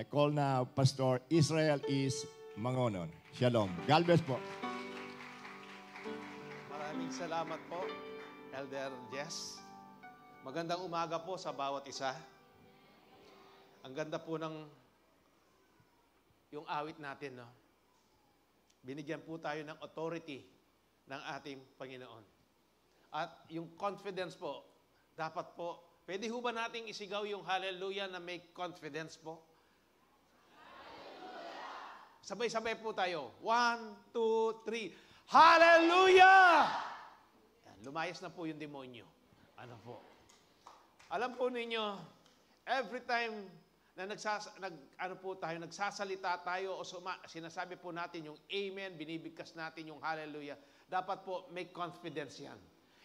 I call now Pastor Israel is Mangonon. Shalom. God bless po. Maraming salamat po, Elder Jess. Magandang umaga po sa bawat isa. Ang ganda po ng yung awit natin, no? Binigyan po tayo ng authority ng ating Panginoon. At yung confidence po, dapat po, pwede ho ba nating isigaw yung hallelujah na may confidence po? Hallelujah! Sabay-sabay po tayo. 1, 2, 3. Hallelujah! Yan, lumayas na po yung demonyo. Ano po? Alam po ninyo, every time na nagsasalita tayo o sinasabi po natin yung amen, binibigkas natin yung hallelujah, dapat po may confidence yan.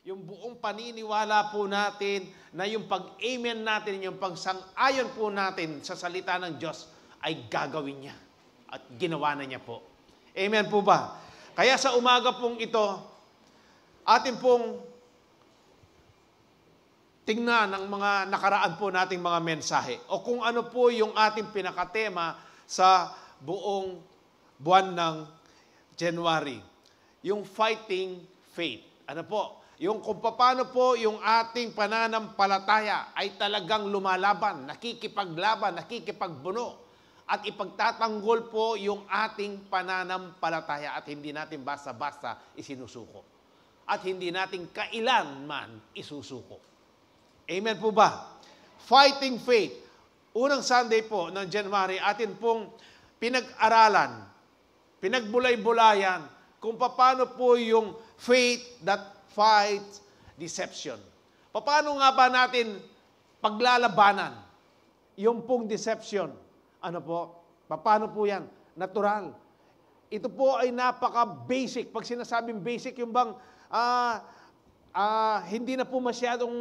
Yung buong paniniwala po natin na yung pag-amen natin, yung pagsang-ayon po natin sa salita ng Diyos ay gagawin niya at ginawa na niya po. Amen po ba? Kaya sa umaga pong ito, atin pong tingnan ang mga nakaraan po nating mga mensahe o kung ano po yung ating pinakatema sa buong buwan ng January. Yung fighting faith. Ano po? Yung kung paano po yung ating pananampalataya ay talagang lumalaban, nakikipaglaban, nakikipagbuno at ipagtatanggol po yung ating pananampalataya at hindi natin basta-basta isinusuko. At hindi natin kailanman isusuko. Amen po ba? Fighting faith. Unang Sunday po ng January, atin pong pinag-aralan, pinagbulay-bulayan kung paano po yung faith that fights deception. Paano nga ba natin paglalabanan yung pong deception? Ano po? Paano po yan? Natural. Ito po ay napaka-basic. Pag sinasabing basic, yung bang hindi na po masyadong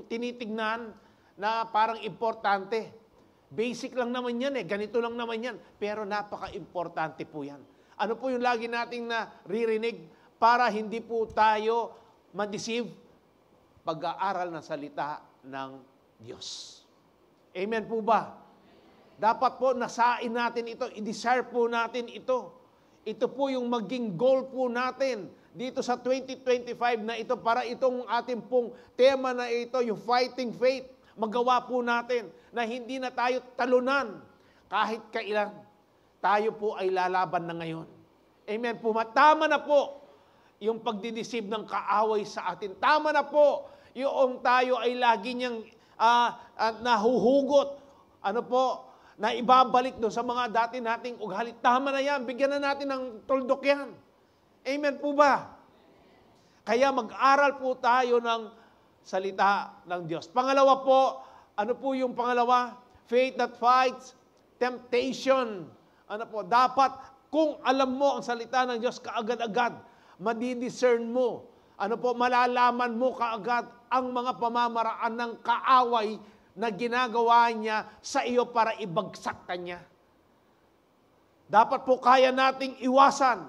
tinitignan na parang importante. Basic lang naman yan ganito lang naman yan. Pero napaka-importante po yan. Ano po yung lagi nating naririnig para hindi po tayo ma-deceive? Pag-aaral ng salita ng Diyos. Amen po ba? Dapat po nasain natin ito, i-desire po natin ito. Ito po yung maging goal po natin dito sa 2025 na ito para itong ating pong tema na ito, yung fighting faith, magawa po natin na hindi na tayo talunan kahit kailan. Tayo po ay lalaban na ngayon. Amen po. Tama na po yung pagdideceive ng kaaway sa atin. Tama na po yung tayo ay lagi niyang nahuhugot. Ano po? Na ibabalik doon sa mga dati nating ugali. Tama na yan. Bigyan na natin ng tuldok yan. Amen po ba? Kaya mag-aral po tayo ng salita ng Diyos. Pangalawa po, ano po yung pangalawa? Faith that fights temptation. Ano po? Dapat, kung alam mo ang salita ng Diyos kaagad-agad, madidiscern mo. Ano po? Malalaman mo kaagad ang mga pamamaraan ng kaaway na ginagawa niya sa iyo para ibagsak ka niya. Dapat po kaya nating iwasan.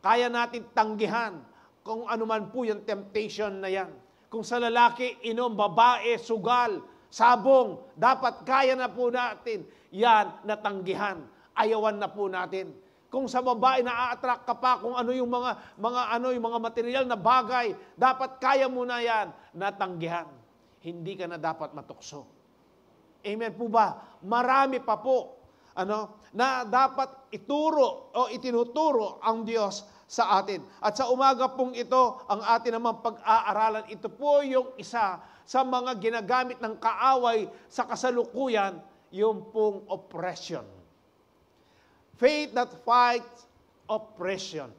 Kaya natin tanggihan kung anuman po yung temptation na yan. Kung sa lalaki, inom, babae, sugal, sabong, dapat kaya na po natin yan natanggihan. Ayawan na po natin. Kung sa babae na-attract ka pa kung ano yung mga material na bagay, dapat kaya mo na yan natanggihan. Hindi ka na dapat matukso. Amen po ba? Marami pa po na dapat ituro o itinuturo ang Diyos sa atin. At sa umaga pong ito, ang atin namang pag-aaralan, ito po yung isa sa mga ginagamit ng kaaway sa kasalukuyan, yung pong oppression. Faith that fights oppression.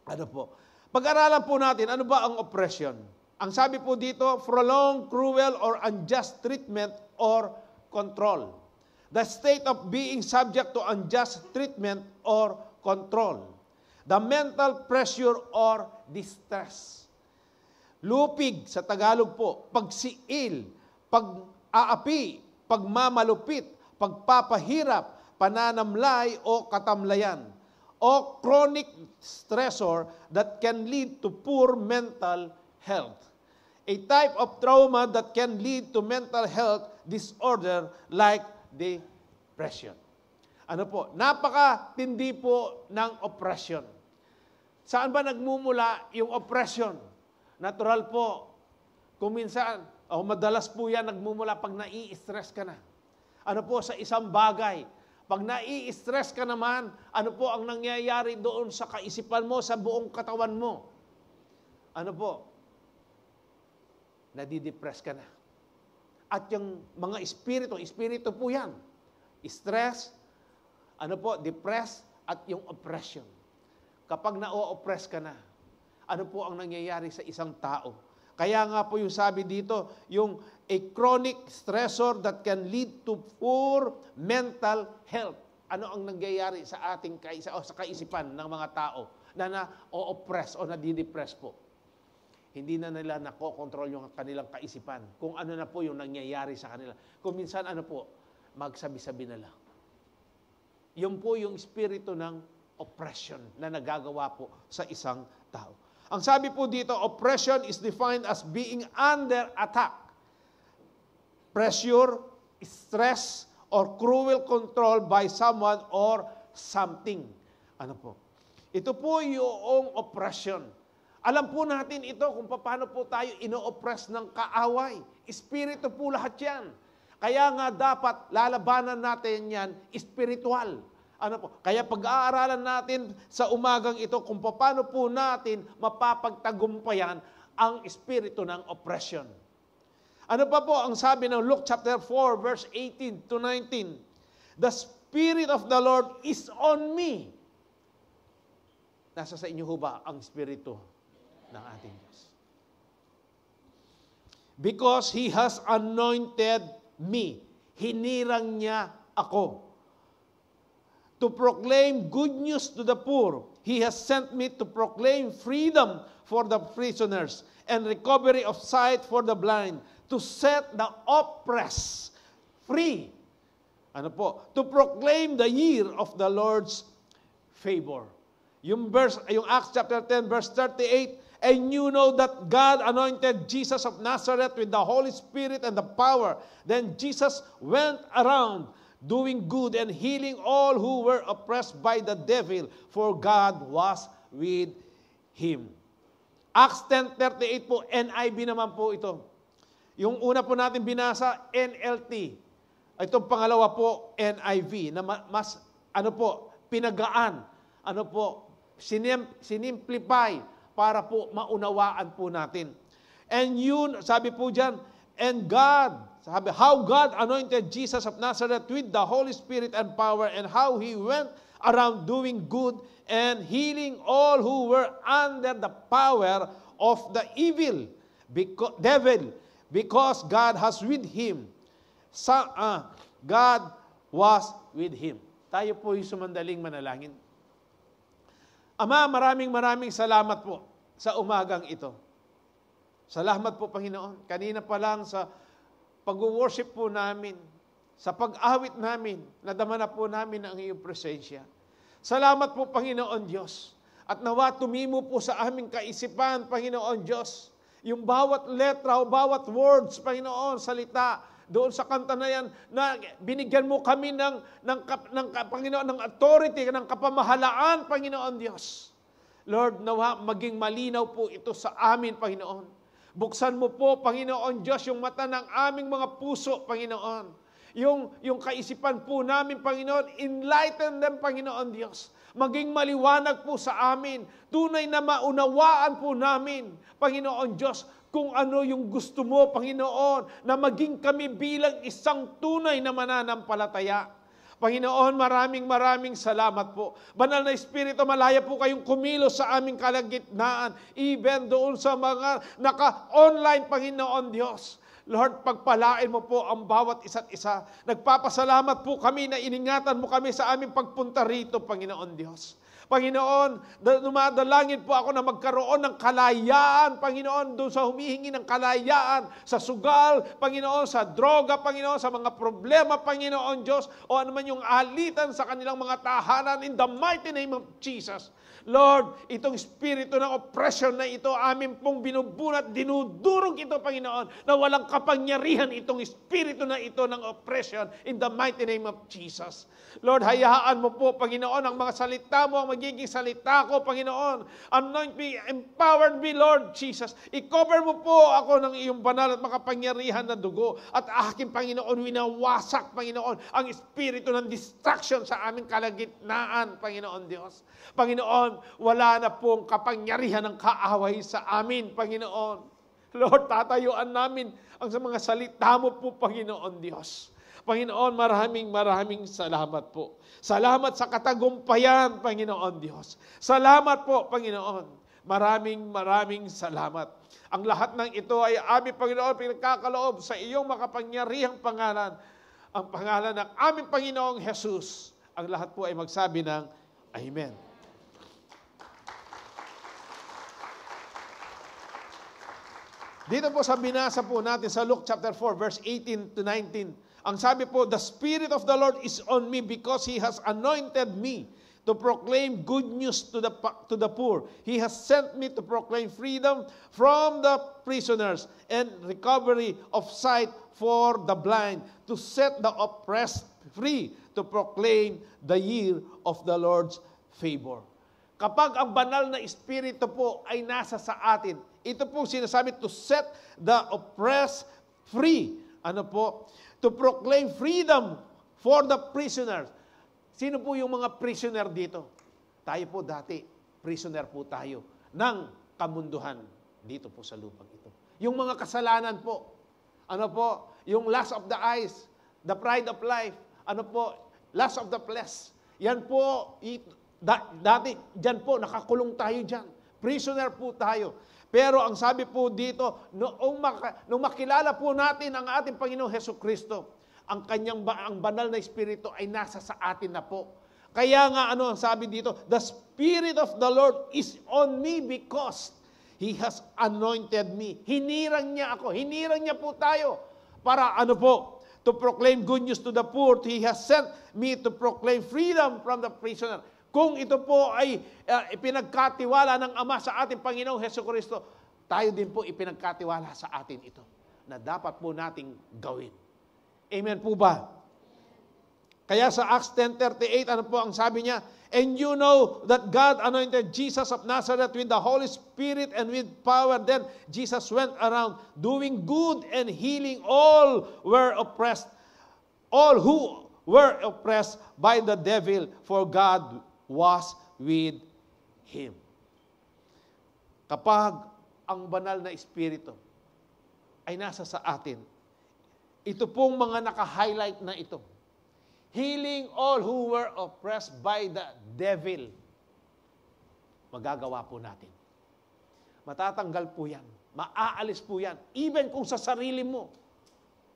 Ano po? Pag-aralan po natin, ano ba ang oppression? Ang sabi po dito, prolonged, cruel, or unjust treatment or control. The state of being subject to unjust treatment or control. The mental pressure or distress. Lupig sa Tagalog po, pagsiil, pag-aapi, pagmamalupit, pagpapahirap, pananamlay o katamlayan, o chronic stressor that can lead to poor mental health. A type of trauma that can lead to mental health disorder like depression. Ano po? Napakatindi po ng oppression. Saan ba nagmumula yung oppression? Natural po. Kung minsan, madalas po yan nagmumula pag nai-stress ka na. Ano po, sa isang bagay. Pag nai-stress ka naman, ano po ang nangyayari doon sa kaisipan mo, sa buong katawan mo? Ano po? Nadidepress ka na. At yung mga espiritu po yan. Stress, ano po, depressed, at yung oppression. Kapag na-oppress ka na, ano po ang nangyayari sa isang tao? Kaya nga po yung sabi dito, yung a chronic stressor that can lead to poor mental health. Ano ang nangyayari sa ating sa kaisipan ng mga tao na na-oppress o nadidepress po? Hindi na nila nakokontrol yung kanilang kaisipan. Kung ano na po yung nangyayari sa kanila. Kung minsan ano po, magsabi-sabi na lang. Yun po yung espiritu ng oppression na nagagawa po sa isang tao. Ang sabi po dito, oppression is defined as being under attack, pressure, stress, or cruel control by someone or something. Ano po? Ito po yung oppression. Alam po natin ito kung paano po tayo ino-oppress ng kaaway. Espiritu po lahat yan. Kaya nga dapat lalabanan natin yan espiritual. Ano po? Kaya pag-aaralan natin sa umagang ito kung paano po natin mapapagtagumpayan ang espiritu ng oppression. Ano pa po ang sabi ng Luke chapter 4 verse 18 to 19? The Spirit of the Lord is on me. Nasa sa inyo ho ba ang espiritu ng ating Diyos? Because He has anointed me. Hinirang niya ako. To proclaim good news to the poor. He has sent me to proclaim freedom for the prisoners and recovery of sight for the blind, to set the oppressed free. Ano po? To proclaim the year of the Lord's favor. Yung Acts chapter 10 verse 38, and you know that God anointed Jesus of Nazareth with the Holy Spirit and the power. Then Jesus went around doing good and healing all who were oppressed by the devil, for God was with him. Acts 10:38 po, NIV naman po ito. Yung una po natin binasa, NLT. Itong pangalawa po, NIV, na mas, pinagaan, sinimplify para po maunawaan po natin. And yun, sabi po dyan, and God, how God anointed Jesus of Nazareth with the Holy Spirit and power, and how He went around doing good and healing all who were under the power of the evil devil, because God has with him. God was with him. Tayo po yung sumandaling manalangin. Ama, maraming salamat po sa umagang ito. Salamat po, Panginoon. Kanina pa lang sa pag-worship po namin, sa pag-awit namin, nadama na po namin ang iyong presensya. Salamat po, Panginoon Diyos. At nawa tumimo po sa aming kaisipan, Panginoon Diyos, yung bawat letra o bawat words, Panginoon, salita, doon sa kanta na yan, na binigyan mo kami ng Panginoon, ng authority, ng kapamahalaan, Panginoon Diyos. Lord, nawa maging malinaw po ito sa amin, Panginoon. Buksan mo po, Panginoon Diyos, yung mata ng aming mga puso, Panginoon. Yung kaisipan po namin, Panginoon, enlighten them, Panginoon Diyos. Maging maliwanag po sa amin. Tunay na maunawaan po namin, Panginoon Diyos, kung ano yung gusto mo, Panginoon, na maging kami bilang isang tunay na mananampalataya. Panginoon, maraming salamat po. Banal na Espiritu, malaya po kayong kumilos sa aming kalagitnaan, even doon sa mga naka-online, Panginoon Diyos. Lord, pagpalain mo po ang bawat isa't isa. Nagpapasalamat po kami na iningatan mo kami sa aming pagpunta rito, Panginoon Diyos. Panginoon, dumadalangin po ako na magkaroon ng kalayaan, Panginoon, doon sa humihingi ng kalayaan, sa sugal, Panginoon, sa droga, Panginoon, sa mga problema, Panginoon Diyos, o anuman yung alitan sa kanilang mga tahanan, in the mighty name of Jesus. Lord, itong espiritu ng oppression na ito, amin pong binubunat, dinudurog ito, Panginoon, na walang kapangyarihan itong espiritu na ito ng oppression in the mighty name of Jesus. Lord, hayaan mo po, Panginoon, ang mga salita mo, ang magiging salita ko, Panginoon. Anoint me, empowered me, Lord Jesus. I-cover mo po ako ng iyong banal at makapangyarihan na dugo. At aking, Panginoon, winawasak, Panginoon, ang espiritu ng distraction sa aming kalagitnaan, Panginoon Diyos. Panginoon, wala na pong kapangyarihan ng kaaway sa amin, Panginoon. Lord, tatayuan namin ang sa mga salita mo po, Panginoon Diyos. Panginoon, maraming salamat po. Salamat sa katagumpayan, Panginoon Diyos. Salamat po, Panginoon. Maraming salamat. Ang lahat ng ito ay aming, Panginoon, pinagkakaloob sa iyong makapangyarihang pangalan. Ang pangalan ng aming Panginoong Jesus. Ang lahat po ay magsabi ng Amen. Dito po sa binasa po natin sa Luke chapter 4 verse 18 to 19. Ang sabi po, the Spirit of the Lord is on me because He has anointed me to proclaim good news to the poor. He has sent me to proclaim freedom from the prisoners and recovery of sight for the blind, to set the oppressed free, to proclaim the year of the Lord's favor. Kapag ang banal na espiritu po ay nasa sa atin, ito po sinasabi, to set the oppressed free. Ano po? To proclaim freedom for the prisoners. Sino po yung mga prisoner dito? Tayo po dati, prisoner po tayo ng kamunduhan dito po sa lupang ito. Yung mga kasalanan po, ano po? Yung lust of the eyes, the pride of life, ano po? Lust of the flesh. Yan po, dati, dyan po, nakakulong tayo dyan. Prisoner po tayo. Pero ang sabi po dito, nung makilala po natin ang ating Panginoong Hesukristo, ang banal na espiritu ay nasa sa atin na po. Kaya nga ano ang sabi dito, the Spirit of the Lord is on me because He has anointed me. Hinirang niya ako, hinirang niya po tayo para ano po, to proclaim good news to the poor. He has sent me to proclaim freedom from the prisoner. Kung ito po ay ipinagkatiwala ng Ama sa ating Panginoong Hesukristo, tayo din po ipinagkatiwala sa atin ito na dapat po nating gawin. Amen po ba? Kaya sa Acts 10:38, ano po ang sabi niya? And you know that God anointed Jesus of Nazareth with the Holy Spirit and with power. Then Jesus went around doing good and healing all who were oppressed by the devil, for God was with him. Kapag ang banal na espiritu ay nasa sa atin, ito pong mga naka-highlight na ito, healing all who were oppressed by the devil, magagawa po natin. Matatanggal po yan. Maaalis po yan. Even kung sa sarili mo,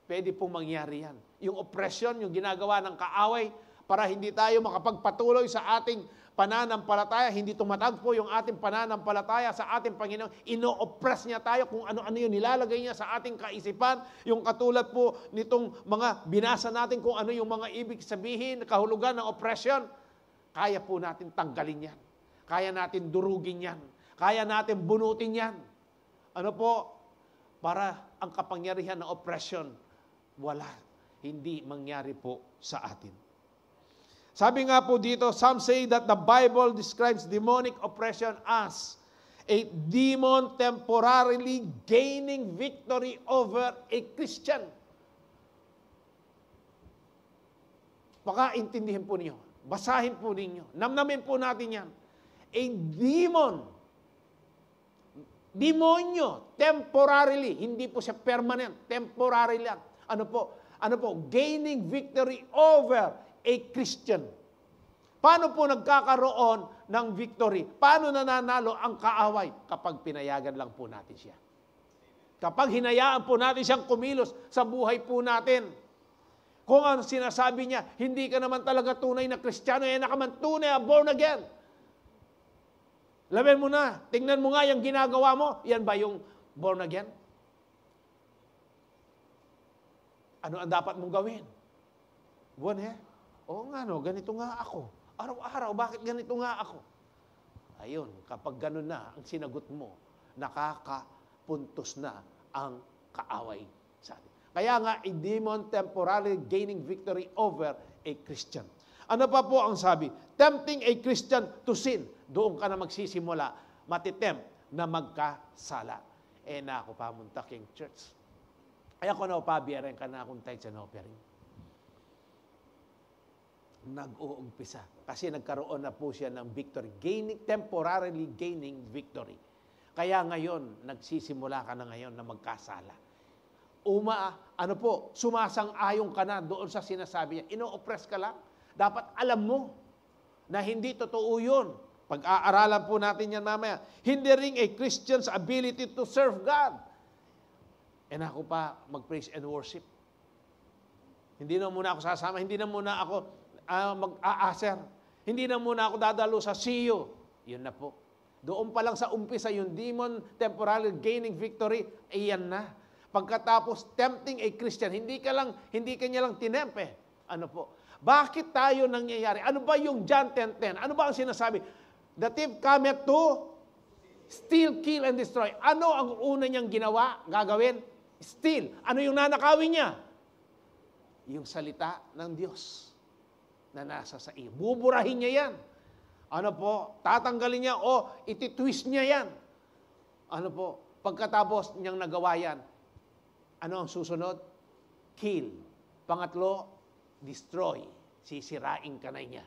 pwede pong mangyari yan. Yung oppression, yung ginagawa ng kaaway, para hindi tayo makapagpatuloy sa ating pananampalataya, hindi tumatagpo yung ating pananampalataya sa ating Panginoon. Ino-oppress niya tayo kung ano-ano yung nilalagay niya sa ating kaisipan. Yung katulad po nitong mga binasa natin kung ano yung mga ibig sabihin, kahulugan ng oppression. Kaya po natin tanggalin yan. Kaya natin durugin yan. Kaya natin bunutin yan. Ano po? Para ang kapangyarihan ng oppression, wala. Hindi mangyari po sa atin. Sabi nga po dito, some say that the Bible describes demonic oppression as a demon temporarily gaining victory over a Christian. Baka intindihin po ninyo. Basahin po ninyo. Namnamin po natin yan. A demon. Demonyo. Temporarily. Hindi po siya permanent. Temporary lang. Ano po? Gaining victory over a Christian. Paano po nagkakaroon ng victory? Paano nananalo ang kaaway? Kapag pinayagan lang po natin siya. Kapag hinayaan po natin siyang kumilos sa buhay po natin. Kung ano sinasabi niya, hindi ka naman talaga tunay na Kristiyano, hindi ka naman tunay na born again. Laban mo na. Tingnan mo nga yung ginagawa mo. Yan ba yung born again? Ano ang dapat mong gawin? Buwan Oo nga no, ganito nga ako. Araw-araw, bakit ganito nga ako? Ayun, kapag ganun na ang sinagot mo, nakakapuntos na ang kaaway sa atin. Kaya nga, a demon temporarily gaining victory over a Christian. Ano pa po ang sabi? Tempting a Christian to sin. Doon ka na magsisimula, matitempt na magkasala. Na ako pamunta king church. Ay ako na upabiyarin ka na akong tayo sa no-offering. Nag-uumpisa. Kasi nagkaroon na po siya ng victory. Temporarily gaining victory. Kaya ngayon, nagsisimula ka na ngayon na magkasala. Sumasang-ayon ka na doon sa sinasabi niya. Ino-oppress ka lang. Dapat alam mo na hindi totoo yun. Pag-aaralan po natin yan mamaya. Hindering a Christian's ability to serve God. Ako pa mag-praise and worship. Hindi na muna ako sasama. Hindi na muna ako mag-aaser. Hindi na muna ako dadalo sa CEO. Yun na po. Doon pa lang sa umpisa, yung demon temporarily gaining victory, iyan na. Pagkatapos, tempting a Christian, hindi ka niya lang tinempe. Bakit tayo nangyayari? Ano ba yung John 10:10? Ano ba ang sinasabi? The thief cometh to steal, kill, and destroy. Ano ang una niyang gagawin? Steal. Ano yung nanakawin niya? Yung salita ng Diyos na nasa sa iyo. Buburahin niya yan. Tatanggalin niya o ititwist niya yan. Pagkatapos niyang nagawa yan, ano ang susunod? Kill. Pangatlo, destroy. Sisirain ka na niya.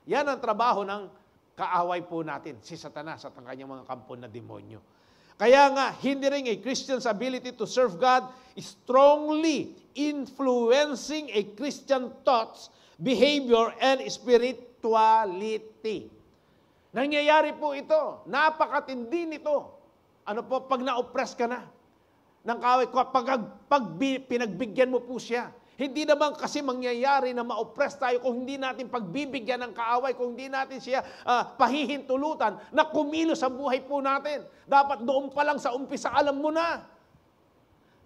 Yan ang trabaho ng kaaway po natin, si Satanas at ang kanyang mga kampo na demonyo. Kaya nga, hindering a Christian's ability to serve God is strongly influencing a Christian thoughts, behavior, and spirituality. Nangyayari po ito. Napakatindi nito. Pag na-oppress ka na ng kaaway, pag pinagbigyan mo po siya. Hindi naman kasi mangyayari na ma-oppress tayo kung hindi natin pagbibigyan ng kaaway, kung hindi natin siya pahihintulutan na kumilos sa buhay po natin. Dapat doon pa lang sa umpisa, alam mo na.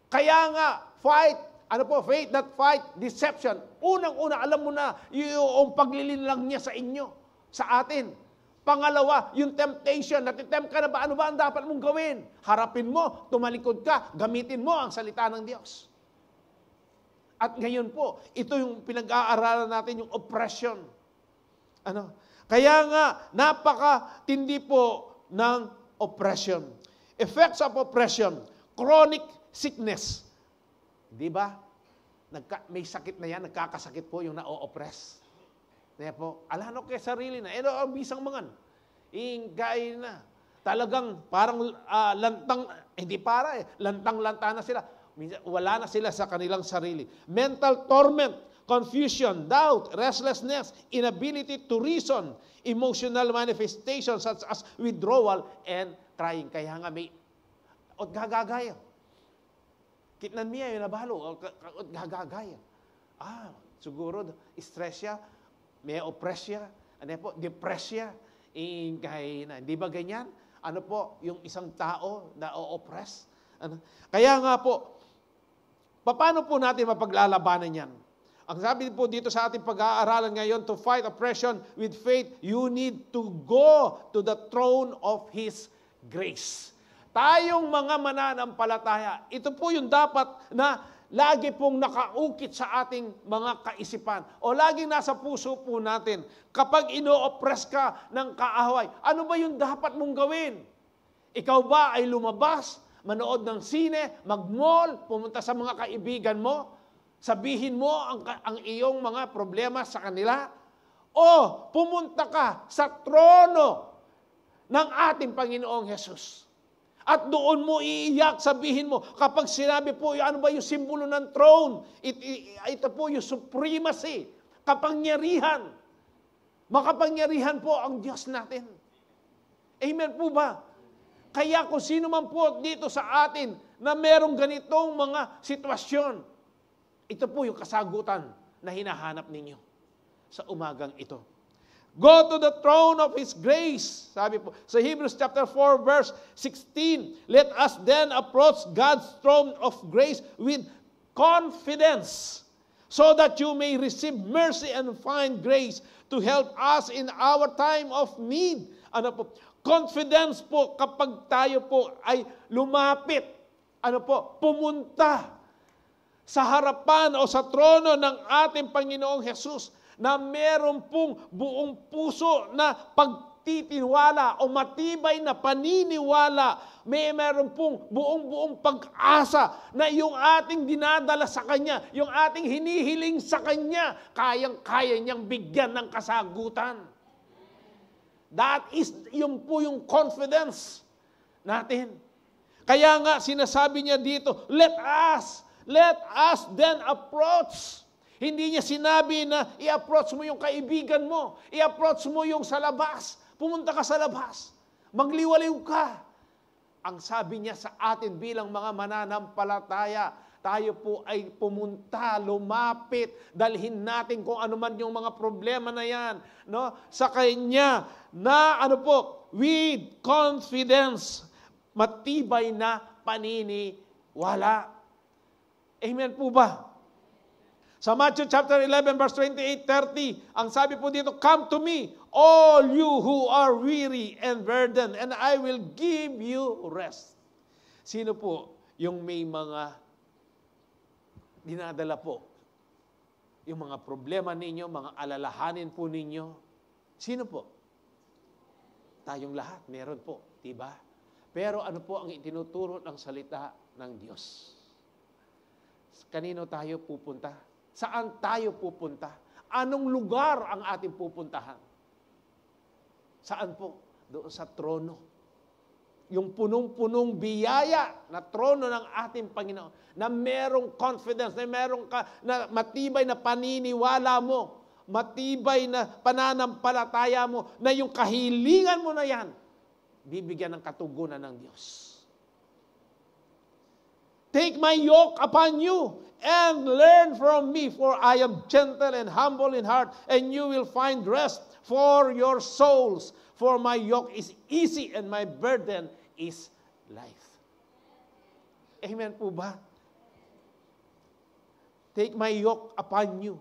Kaya nga, faith that fight deception. Unang-una, alam mo na yung paglilinlang niya sa inyo, sa atin. Pangalawa, yung temptation. Natitempt ka na ba? Ano ba ang dapat mong gawin? Harapin mo, tumalikod ka, gamitin mo ang salita ng Diyos. At ngayon po, ito yung pinag-aaralan natin, yung oppression. Kaya nga, napakatindi po ng oppression. Effects of oppression, chronic sickness. Di ba? May sakit na yan, nagkakasakit po yung na-oppress. Kaya po, alano kay sarili na. Bisang mangan. Ingay na. Talagang parang lantang-lanta na sila. Wala na sila sa kanilang sarili. Mental torment, confusion, doubt, restlessness, inability to reason, emotional manifestations such as withdrawal and crying. Kaya nga may gagagaya. Kitnan miya yung nabalo, gagagaya. Siguro, stress siya, may oppress siya, depress siya, hindi ba ganyan? Yung isang tao na o-oppress? Kaya nga po, paano po natin mapaglalabanan yan? Ang sabi po dito sa ating pag-aaralan ngayon, to fight oppression with faith, you need to go to the throne of His grace. Tayong mga mananampalataya, ito po yung dapat na lagi pong nakaukit sa ating mga kaisipan o laging nasa puso po natin. Kapag ino-oppress ka ng kaaway, ano ba yung dapat mong gawin? Ikaw ba ay lumabas, manood ng sine, mag-mall, pumunta sa mga kaibigan mo, sabihin mo ang iyong mga problema sa kanila, o pumunta ka sa trono ng ating Panginoong Jesus. At doon mo iiyak, sabihin mo, kapag sinabi po, ano ba yung simbolo ng throne? Ito po yung supremacy, kapangyarihan. Makapangyarihan po ang Diyos natin. Amen po ba? Kaya kung sino man po dito sa atin na merong ganitong mga sitwasyon, ito po yung kasagutan na hinahanap ninyo sa umagang ito. Go to the throne of His grace. Sabi po, sa Hebrews chapter 4 verse 16, let us then approach God's throne of grace with confidence, so that you may receive mercy and find grace to help us in our time of need. Ano po? Confidence po kapag tayo po ay lumapit, pumunta sa harapan o sa trono ng ating Panginoong Hesus, na meron pong buong puso na pagtitiwala o matibay na paniniwala, meron pong buong pag-asa na yung ating dinadala sa Kanya, yung ating hinihiling sa Kanya, kayang-kaya niyang bigyan ng kasagutan. That is, yun po yung confidence natin. Kaya nga sinasabi niya dito, let us then approach. Hindi niya sinabi na i-approach mo yung kaibigan mo, i-approach mo yung sa labas, pumunta ka sa labas, magliwaliw ka. Ang sabi niya sa atin bilang mga mananampalataya, tayo po ay pumunta, lumapit, dalhin natin kung ano man yung mga problema na yan, no? Sa Kanya na with confidence, matibay na paniniwala. Amen po ba? Sa Matthew chapter 11 verse 28-30, ang sabi po dito, come to me, all you who are weary and burdened, and I will give you rest. Sino po yung may mga dinadala po? Yung mga problema ninyo, mga alalahanin po ninyo. Sino po? Tayong lahat, meron po, diba? Pero ano po ang itinuturo ng salita ng Diyos? Kanino tayo pupunta? Saan tayo pupunta? Anong lugar ang ating pupuntahan? Saan po? Doon sa trono. Yung punong-punong biyaya na trono ng ating Panginoon, na merong confidence, na merong na matibay na paniniwala mo, matibay na pananampalataya mo, na yung kahilingan mo na yan, bibigyan ng katugunan ng Diyos. Take my yoke upon you and learn from me, for I am gentle and humble in heart, and you will find rest for your souls. For my yoke is easy and my burden is light. Amen po ba? Take my yoke upon you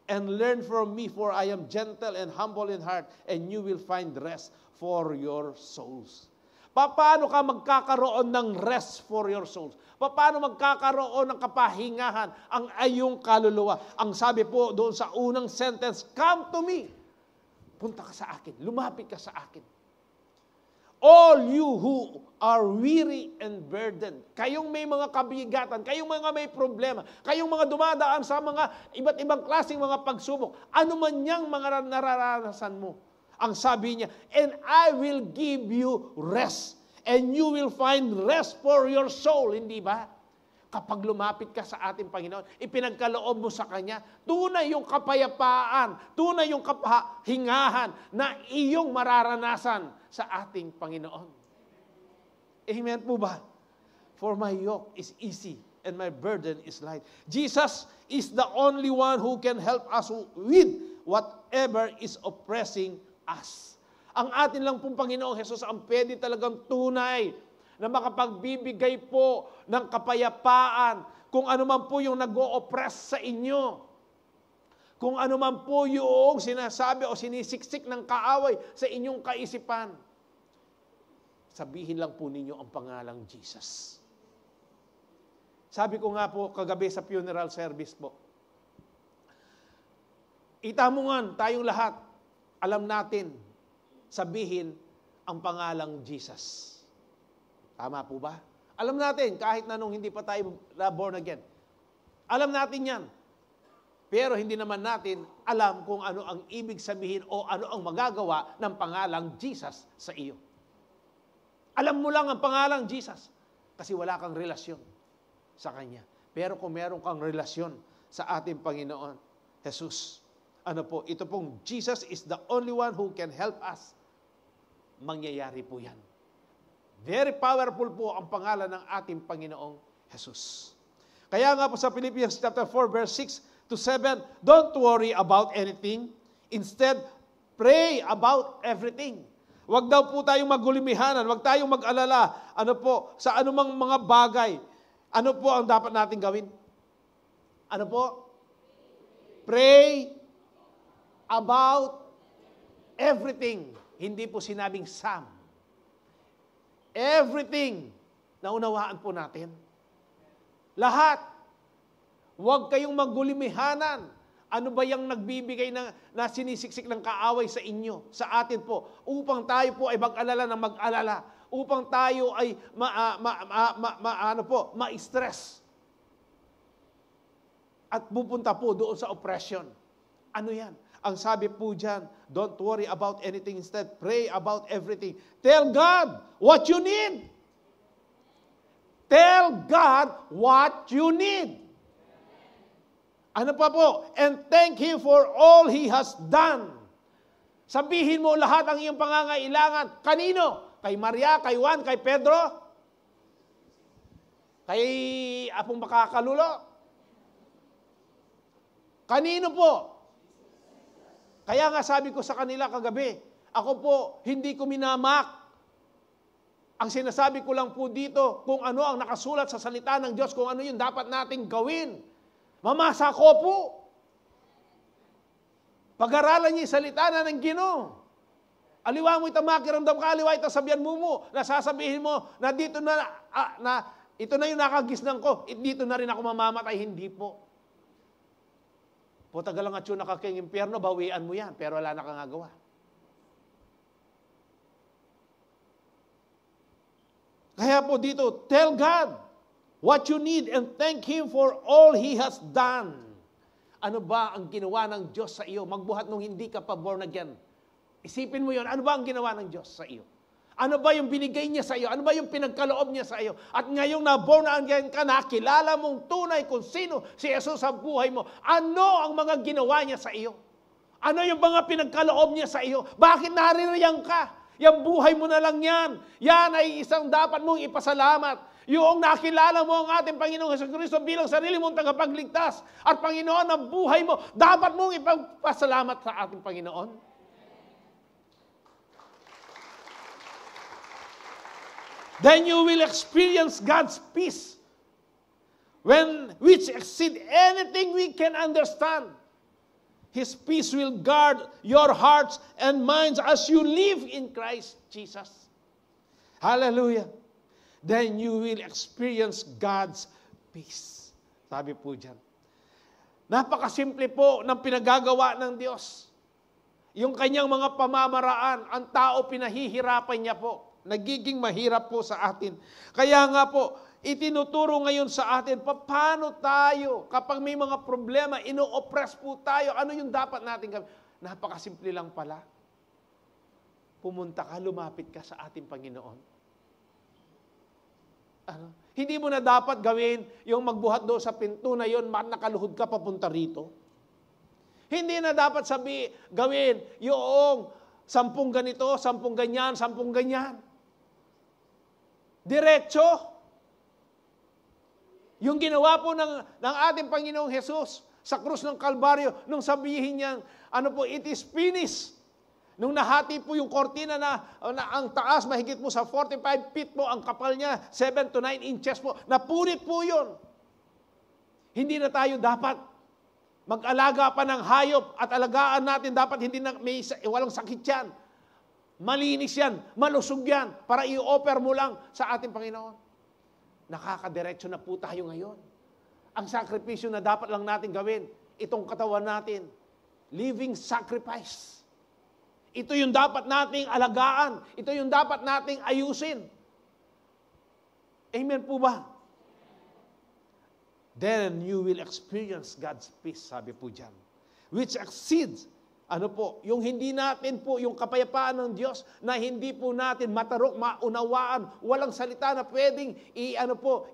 and learn from me, for I am gentle and humble in heart, and you will find rest for your souls. Paano ka magkakaroon ng rest for your souls? Paano magkakaroon ng kapahingahan ang iyong kaluluwa? Ang sabi po doon sa unang sentence, come to me. Punta ka sa akin, lumapit ka sa akin. All you who are weary and burdened, kayong may mga kabigatan, kayong mga may problema, kayong mga dumadaan sa mga iba't ibang klaseng mga pagsubok, ano man niyang mga nararanasan mo. Ang sabi niya, and I will give you rest. And you will find rest for your soul. Hindi ba? Kapag lumapit ka sa ating Panginoon, ipinagkaloob mo sa Kanya, tunay yung kapayapaan, tunay yung kapahingahan na iyong mararanasan sa ating Panginoon. Amen po ba? For my yoke is easy and my burden is light. Jesus is the only one who can help us with whatever is oppressing us. Ang atin lang pong Panginoong Hesus ang pwede talagang tunay na makapagbibigay po ng kapayapaan kung ano man po yung nag-o-oppress sa inyo. Kung ano man po yung sinasabi o sinisiksik ng kaaway sa inyong kaisipan. Sabihin lang po ninyo ang pangalang Jesus. Sabi ko nga po kagabi sa funeral service po, itamungan tayong lahat, alam natin, sabihin ang pangalang Jesus. Tama po ba? Alam natin, kahit na nung hindi pa tayo born again. Alam natin yan. Pero hindi naman natin alam kung ano ang ibig sabihin o ano ang magagawa ng pangalang Jesus sa iyo. Alam mo lang ang pangalang Jesus kasi wala kang relasyon sa Kanya. Pero kung meron kang relasyon sa ating Panginoon, Jesus, ito pong Jesus is the only one who can help us. Mangyayari po yan. Very powerful po ang pangalan ng ating Panginoong Jesus. Kaya nga po sa Philippians chapter 4 verse 6 to 7, don't worry about anything. Instead, Pray about everything. Huwag daw po tayong magulimihanan, huwag tayong mag-alala, sa anumang mga bagay. Ano po ang dapat natin gawin? Ano po? Pray about everything. Hindi po sinabing some. Everything. Naunawaan po natin. Lahat. Huwag kayong magulimihanan. Ano ba yung nagbibigay na sinisiksik ng kaaway sa inyo, sa atin po, upang tayo po ay mag-alala ng mag-alala, upang tayo ay ma-stress. At pupunta po doon sa oppression. Ano yan? Ang sabi po dyan, don't worry about anything, instead pray about everything. Tell God what you need. Tell God what you need. Ano pa po? And thank Him for all He has done. Sabihin mo lahat ang iyong pangangailangan. Kanino? Kay Maria, kay Juan, kay Pedro? Kay Apong Makakalulo? Kanino po? Kaya nga sabi ko sa kanila kagabi, ako po, hindi ko minamak. Ang sinasabi ko lang po dito, kung ano ang nakasulat sa salita ng Diyos, kung ano yung dapat nating gawin. Mamasa ko po. Pag-aralan niya yung salita na ng Ginoo. Aliwa mo ito makiramdam ka, aliwa ito sabihan mo, nasasabihin mo na dito ito na yung nakagisnan ko, dito na rin ako mamamatay, hindi po. Tagal lang at yun nakaking impyerno, bawian mo yan, pero wala na kang agawa. Kaya po dito, tell God what you need and thank Him for all He has done. Ano ba ang ginawa ng Diyos sa iyo? Magbuhat nung hindi ka pa born again. Isipin mo yon. Ano ba ang ginawa ng Diyos sa iyo? Ano ba yung binigay niya sa iyo? Ano ba yung pinagkaloob niya sa iyo? At ngayong na-born again ka, nakilala mong tunay kung sino si Jesus sa buhay mo. Ano ang mga ginawa niya sa iyo? Ano yung mga pinagkaloob niya sa iyo? Bakit naririyang ka? Yung buhay mo na lang yan. Yan ay isang dapat mong ipasalamat. Yung nakilala mo ang ating Panginoong Jesucristo bilang sarili mong tagapagligtas at Panginoon ng buhay mo, dapat mong ipagpasalamat sa ating Panginoon. Then you will experience God's peace, which exceed anything we can understand. His peace will guard your hearts and minds as you live in Christ Jesus. Hallelujah. Then you will experience God's peace. Sabi po dyan. Napakasimple po ng pinagagawa ng Diyos. Yung kanyang mga pamamaraan, ang tao pinahihirapan niya po. Nagiging mahirap po sa atin. Kaya nga po, itinuturo ngayon sa atin, paano tayo, kapag may mga problema, ino-oppress po tayo, ano yung dapat natin gawin? Napakasimple lang pala. Pumunta ka, lumapit ka sa ating Panginoon. Hindi mo na dapat gawin yung magbuhat doon sa pinto na yun, nakaluhod ka papunta rito. Hindi na dapat gawin yung 10 ganito, 10 ganyan, 10 ganyan. Diretso. Yung ginawa po ng ating Panginoong Jesus sa krus ng Kalbaryo, nung sabihin niya, it is finished. Nung nahati po yung kortina na ang taas, mahigit po sa 45 feet po, ang kapal niya, 7 to 9 inches po, napunit po yun. Hindi na tayo dapat mag-alaga pa ng hayop at alagaan natin, dapat walang sakit yan. Malinis yan, malusog yan, para i-offer mo lang sa ating Panginoon. Nakakadiretso na po tayo ngayon. Ang sakripisyo na dapat lang natin gawin, itong katawan natin, living sacrifice. Ito yung dapat nating alagaan. Ito yung dapat nating ayusin. Amen po ba? Then you will experience God's peace, sabi po dyan. Which exceeds, yung hindi natin po, yung kapayapaan ng Diyos na hindi po natin matarok, maunawaan, walang salita na pwedeng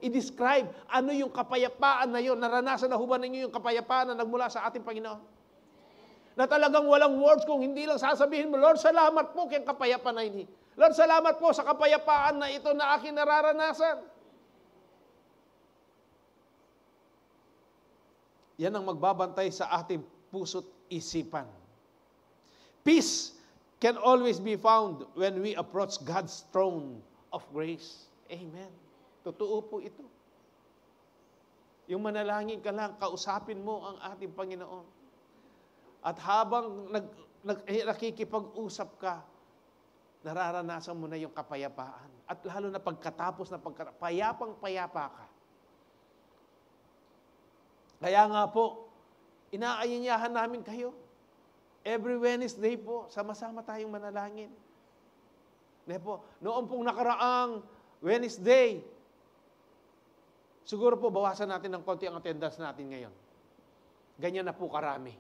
i-describe ano yung kapayapaan na yun. Naranasan na huban ninyo yung kapayapaan na nagmula sa ating Panginoon? Na talagang walang words kung hindi lang sasabihin mo, Lord, salamat po kayong kapayapaan na ini. Lord, salamat po sa kapayapaan na ito na aking nararanasan. Yan ang magbabantay sa ating puso't isipan. Peace can always be found when we approach God's throne of grace. Amen. Totoo po ito. Yung manalangin ka lang, kausapin mo ang ating Panginoon. At habang nakikipag-usap ka, nararanasan mo na yung kapayapaan. At lalo na pagkatapos na payapang-payapa ka. Kaya nga po, inaanyayahan namin kayo. Every Wednesday po, sama-sama tayong manalangin. Noong pong nakaraang Wednesday, siguro po bawasan natin ng konti ang attendance natin ngayon. Ganyan na po karami.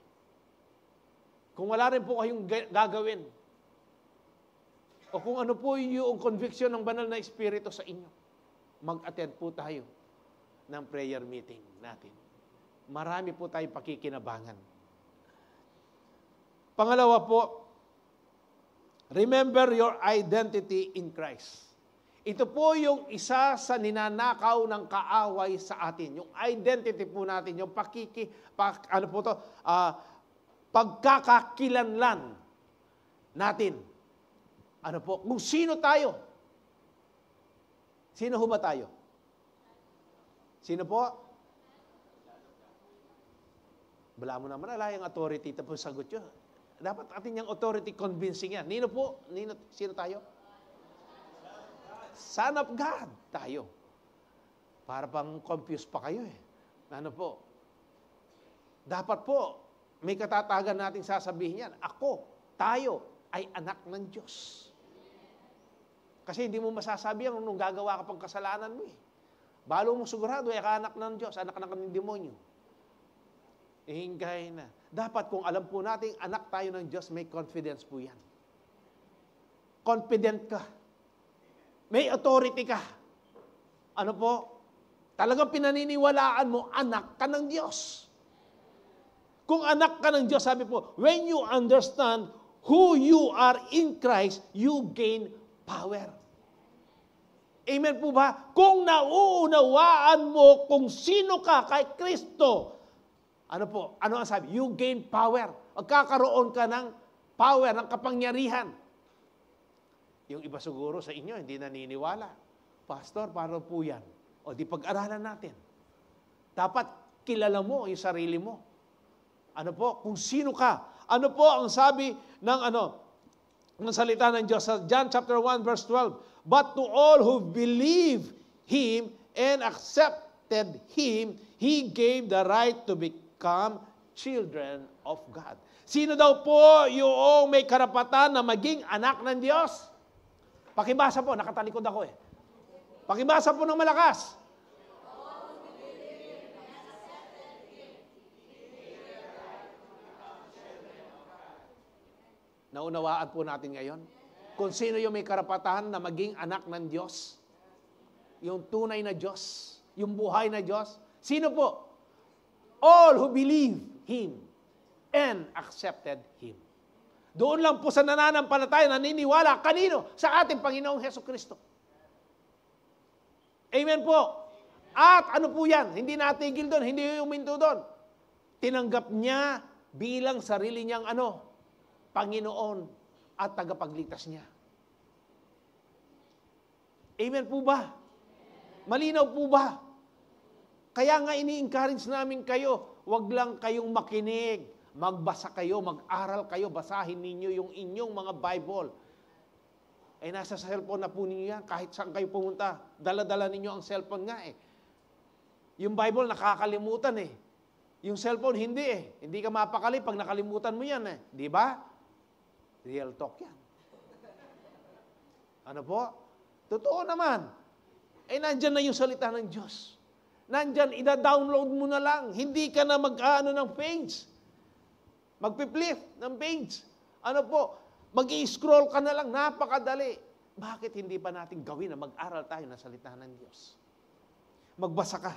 Kung wala rin po kayong gagawin, o kung ano po yung conviction ng banal na Espiritu sa inyo, mag-attend po tayo ng prayer meeting natin. Marami po tayong pakikinabangan. Pangalawa po, remember your identity in Christ. Ito po yung isa sa ninanakaw ng kaaway sa atin. Yung identity po natin, yung pagkakakilanlan natin. Ano po? Kung sino tayo? Sino ho ba tayo? Sino po? Bala mo naman, ala yung authority, tapos sagot yun. Dapat atin yung authority convincing yan. Nino po? Sino tayo? Son of God tayo. Para pang confused pa kayo eh. Ano po? Dapat po, may katatagan natin sasabihin yan. Ako, tayo, ay anak ng Diyos. Kasi hindi mo masasabi yan nung gagawa ka pang kasalanan mo eh. Balo mo sigurado, ay anak ng Diyos, anak ng demonyo. Hingay na. Dapat kung alam po natin, anak tayo ng Diyos, may confidence po yan. Confident ka. May authority ka. Ano po? Talagang pinaniniwalaan mo, anak ka ng Diyos. Kung anak ka ng Diyos, sabi po, when you understand who you are in Christ, you gain power. Amen po ba? Kung nauunawaan mo kung sino ka kay Kristo, ano po? Ano ang sabi? You gain power. Magkakaroon ka ng power, ng kapangyarihan. Yung iba siguro sa inyo, hindi naniniwala. Pastor, paano po yan? O di pag-aralan natin. Dapat kilala mo yung sarili mo. Ano po? Kung sino ka. Ano po ang sabi ng ng salita ng Diyos sa John chapter 1 verse 12? But to all who believe Him and accepted Him, He gave the right to become children of God. Sino daw po yung may karapatan na maging anak ng Diyos? Pakibasa po, nakatalikod ako eh. Pakibasa po ng malakas. Naunawaan po natin ngayon kung sino yung may karapatan na maging anak ng Diyos. Yung tunay na Diyos. Yung buhay na Diyos. Sino po? All who believe Him and accepted Him. Doon lang po sa nananampalataya, naniniwala. Kanino? Sa ating Panginoong Hesukristo. Amen po. At ano po yan? Hindi natigil doon. Hindi huminto doon. Tinanggap niya bilang sarili niyang Panginoon at tagapagligtas niya. Amen po ba? Malinaw po ba? Kaya nga ini-encourage namin kayo, wag lang kayong makinig. Magbasa kayo, mag-aral kayo, basahin ninyo yung inyong mga Bible. Ay nasa cellphone na po ninyo yan, kahit saan kayo pumunta. Dala-dala ninyo ang cellphone nga eh. Yung Bible nakakalimutan eh. Yung cellphone hindi eh. Hindi ka mapakali pag nakalimutan mo yan eh. Di ba? Real talk yan. Ano po? Totoo naman. Eh, nandyan na yung salita ng Diyos. Nandyan, ida-download mo na lang. Hindi ka na mag-ano ng page. Magpi-flip ng page. Ano po? Mag-i-scroll ka na lang. Napakadali. Bakit hindi pa natin gawin na mag-aral tayo ng salita ng Diyos? Magbasa ka.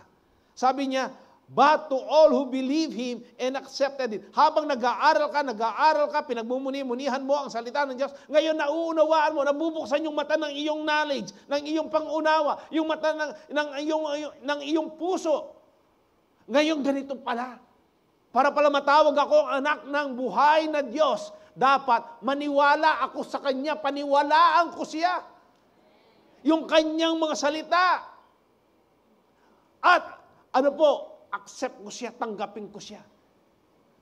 Sabi niya, but to all who believe Him and accepted it. Habang nag-aaral ka, pinagmumuni-munihan mo ang salita ng Diyos, ngayon nauunawaan mo, nabubuksan yung mata ng iyong knowledge, ng iyong pangunawa, yung mata ng iyong puso. Ngayon ganito pala. Para pala matawag ako anak ng buhay na Diyos, dapat maniwala ako sa Kanya, paniwalaan ko siya. Yung Kanyang mga salita. At accept ko siya, tanggapin ko siya.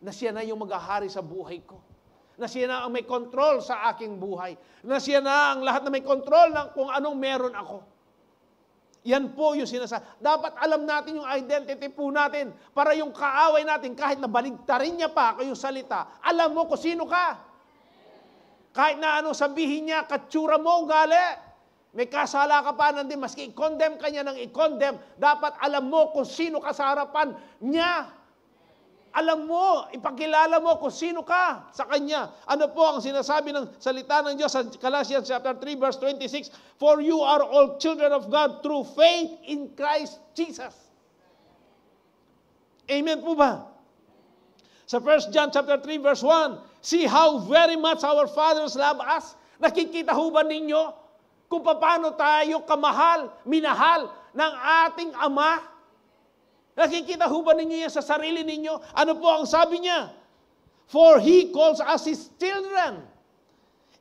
Na siya na yung maghahari sa buhay ko. Na siya na ang may control sa aking buhay. Na siya na ang lahat na may control ng kung anong meron ako. Yan po yung sinasabi. Dapat alam natin yung identity po natin para yung kaaway natin, kahit na baligtarin niya pa yung salita, alam mo kung sino ka. Kahit na ano sabihin niya, katsura mo, ugali. May kasala ka pa nandun, maski i-condemn ka niya ng i-condemn, dapat alam mo kung sino ka sa harapan niya. Alam mo, ipakilala mo kung sino ka sa Kanya. Ano po ang sinasabi ng salita ng Diyos sa Colossians chapter 3 verse 26? For you are all children of God through faith in Christ Jesus. Amen po ba? Sa 1 John chapter 3 verse 1, see how very much our fathers love us. Nakikita ho ba ninyo kung paano tayo kamahal, minahal ng ating Ama? Nakikita ho ba ninyo yan sa sarili ninyo? Ano po ang sabi niya? For He calls us His children.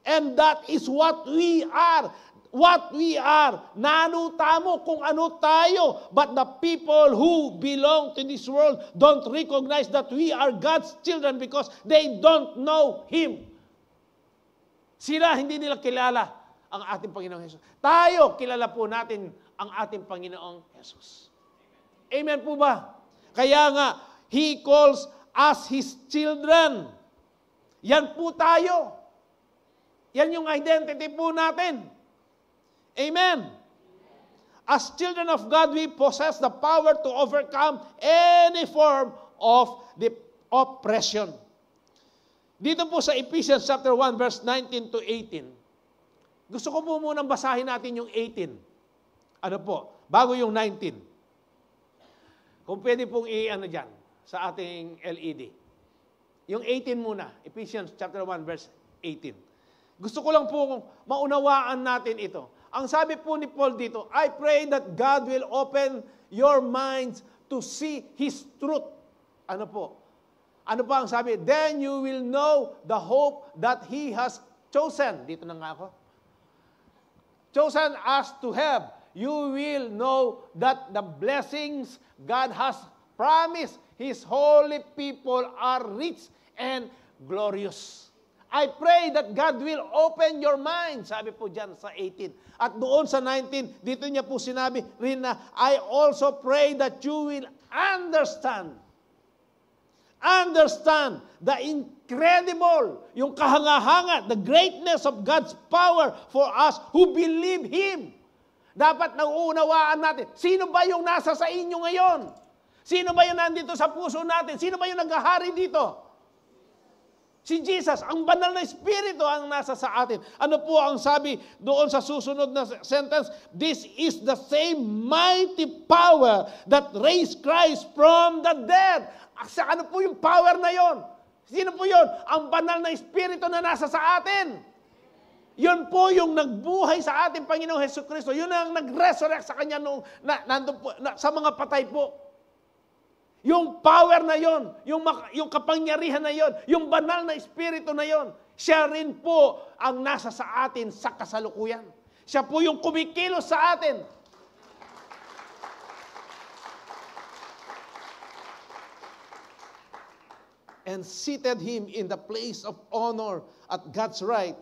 And that is what we are. What we are. Nanutamo kung ano tayo. But the people who belong to this world don't recognize that we are God's children because they don't know Him. Sila, hindi nila kilala ang ating Panginoong Jesus. Tayo, kilala po natin ang ating Panginoong Jesus. Amen po ba? Kaya nga, He calls us His children. Yan po tayo. Yan yung identity po natin. Amen. As children of God, we possess the power to overcome any form of the oppression. Dito po sa Ephesians chapter 1, verse 19 to 18. Gusto ko po munang basahin natin yung 18. Ano po? Bago yung 19. Kung pwede pong dyan, sa ating LED. Yung 18 muna, Ephesians chapter 1, verse 18. Gusto ko lang po maunawaan natin ito. Ang sabi po ni Paul dito, I pray that God will open your minds to see His truth. Ano po? Ano pa ang sabi? Then you will know the hope that He has chosen. Dito na nga ako. Chosen us to have. You will know that the blessings God has promised His holy people are rich and glorious. I pray that God will open your mind, sabi po dyan sa 18. At doon sa 19, dito niya po sinabi rin na, I also pray that you will understand the incredible, yung kahanga-hanga, the greatness of God's power for us who believe Him. Dapat nauunawaan natin, sino ba yung nasa sa inyo ngayon? Sino ba yung nandito sa puso natin? Sino ba yung naghahari dito? Si Jesus, ang banal na Espiritu ang nasa sa atin. Ano po ang sabi doon sa susunod na sentence? This is the same mighty power that raised Christ from the dead. Ano po yung power na yon? Sino po yon? Ang banal na Espiritu na nasa sa atin. Yun po yung nagbuhay sa ating Panginoong Hesukristo. Yun ang nag-resurrect sa Kanya sa mga patay po. Yung power na yon, yung kapangyarihan na yon, yung banal na Espiritu na yon, siya rin po ang nasa sa atin sa kasalukuyan. Siya po yung kumikilos sa atin. And seated Him in the place of honor at God's right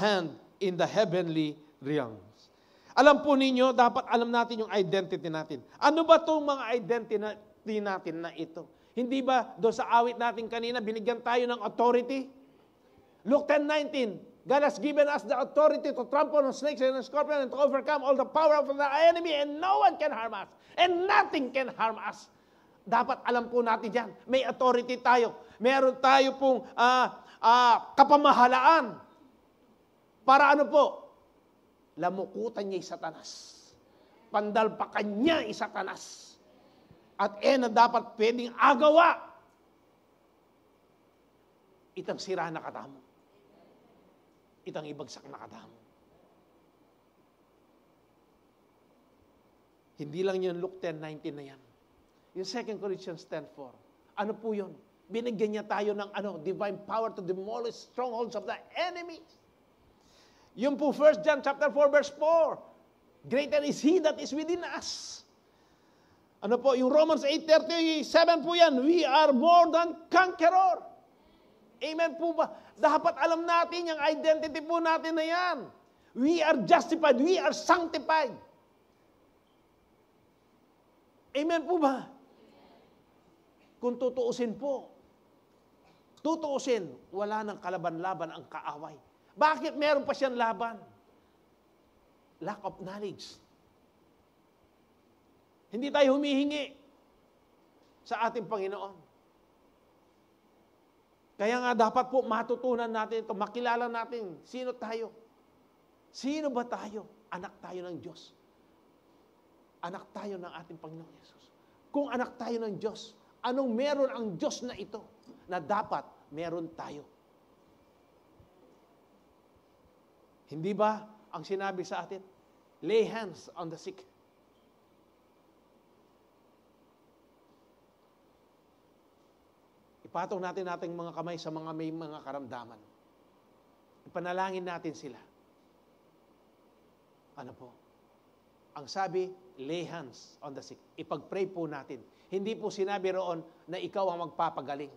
hand in the heavenly realms. Alam po ninyo, dapat alam natin yung identity natin. Ano ba itong mga identity natin na ito? Hindi ba doon sa awit natin kanina, binigyan tayo ng authority? Luke 10:19, God has given us the authority to trample on snakes and scorpions and to overcome all the power of the enemy and no one can harm us. And nothing can harm us. Dapat alam po natin yan. May authority tayo. Meron tayo pong kapamahalaan. Para ano po? Lamukutan niya yung Satanas. Pandalpakan niya yung Satanas. At na dapat pwedeng agawa. Itang sira na katamo. Itang ibagsak na katamo. Hindi lang yun Luke 10:19 na yan. Yung 2 Corinthians 10:4. Ano po yun? Binigyan niya tayo ng divine power to demolish strongholds of the enemy. Yung po 1 John chapter 4 verse 4. Greater is He that is within us. Ano po, yung Romans 8:37 po yan. We are more than conqueror. Amen po ba? Dapat alam natin yung identity po natin na yan. We are justified. We are sanctified. Amen po ba? Kung tutuusin po, wala nang kalaban-laban ang kaaway. Bakit meron pa siyang laban? Lack of knowledge. Hindi tayo humihingi sa ating Panginoon. Kaya nga dapat po matutunan natin ito, makilala natin sino tayo. Sino ba tayo? Anak tayo ng Diyos. Anak tayo ng ating Panginoon Yesus. Kung anak tayo ng Diyos, anong meron ang Diyos na ito na dapat meron tayo? Hindi ba ang sinabi sa atin? Lay hands on the sick. Ipatong natin ating mga kamay sa mga may mga karamdaman. Ipanalangin natin sila. Ano po? Ang sabi, lay hands on the sick. Ipag-pray po natin. Hindi po sinabi roon na ikaw ang magpapagaling.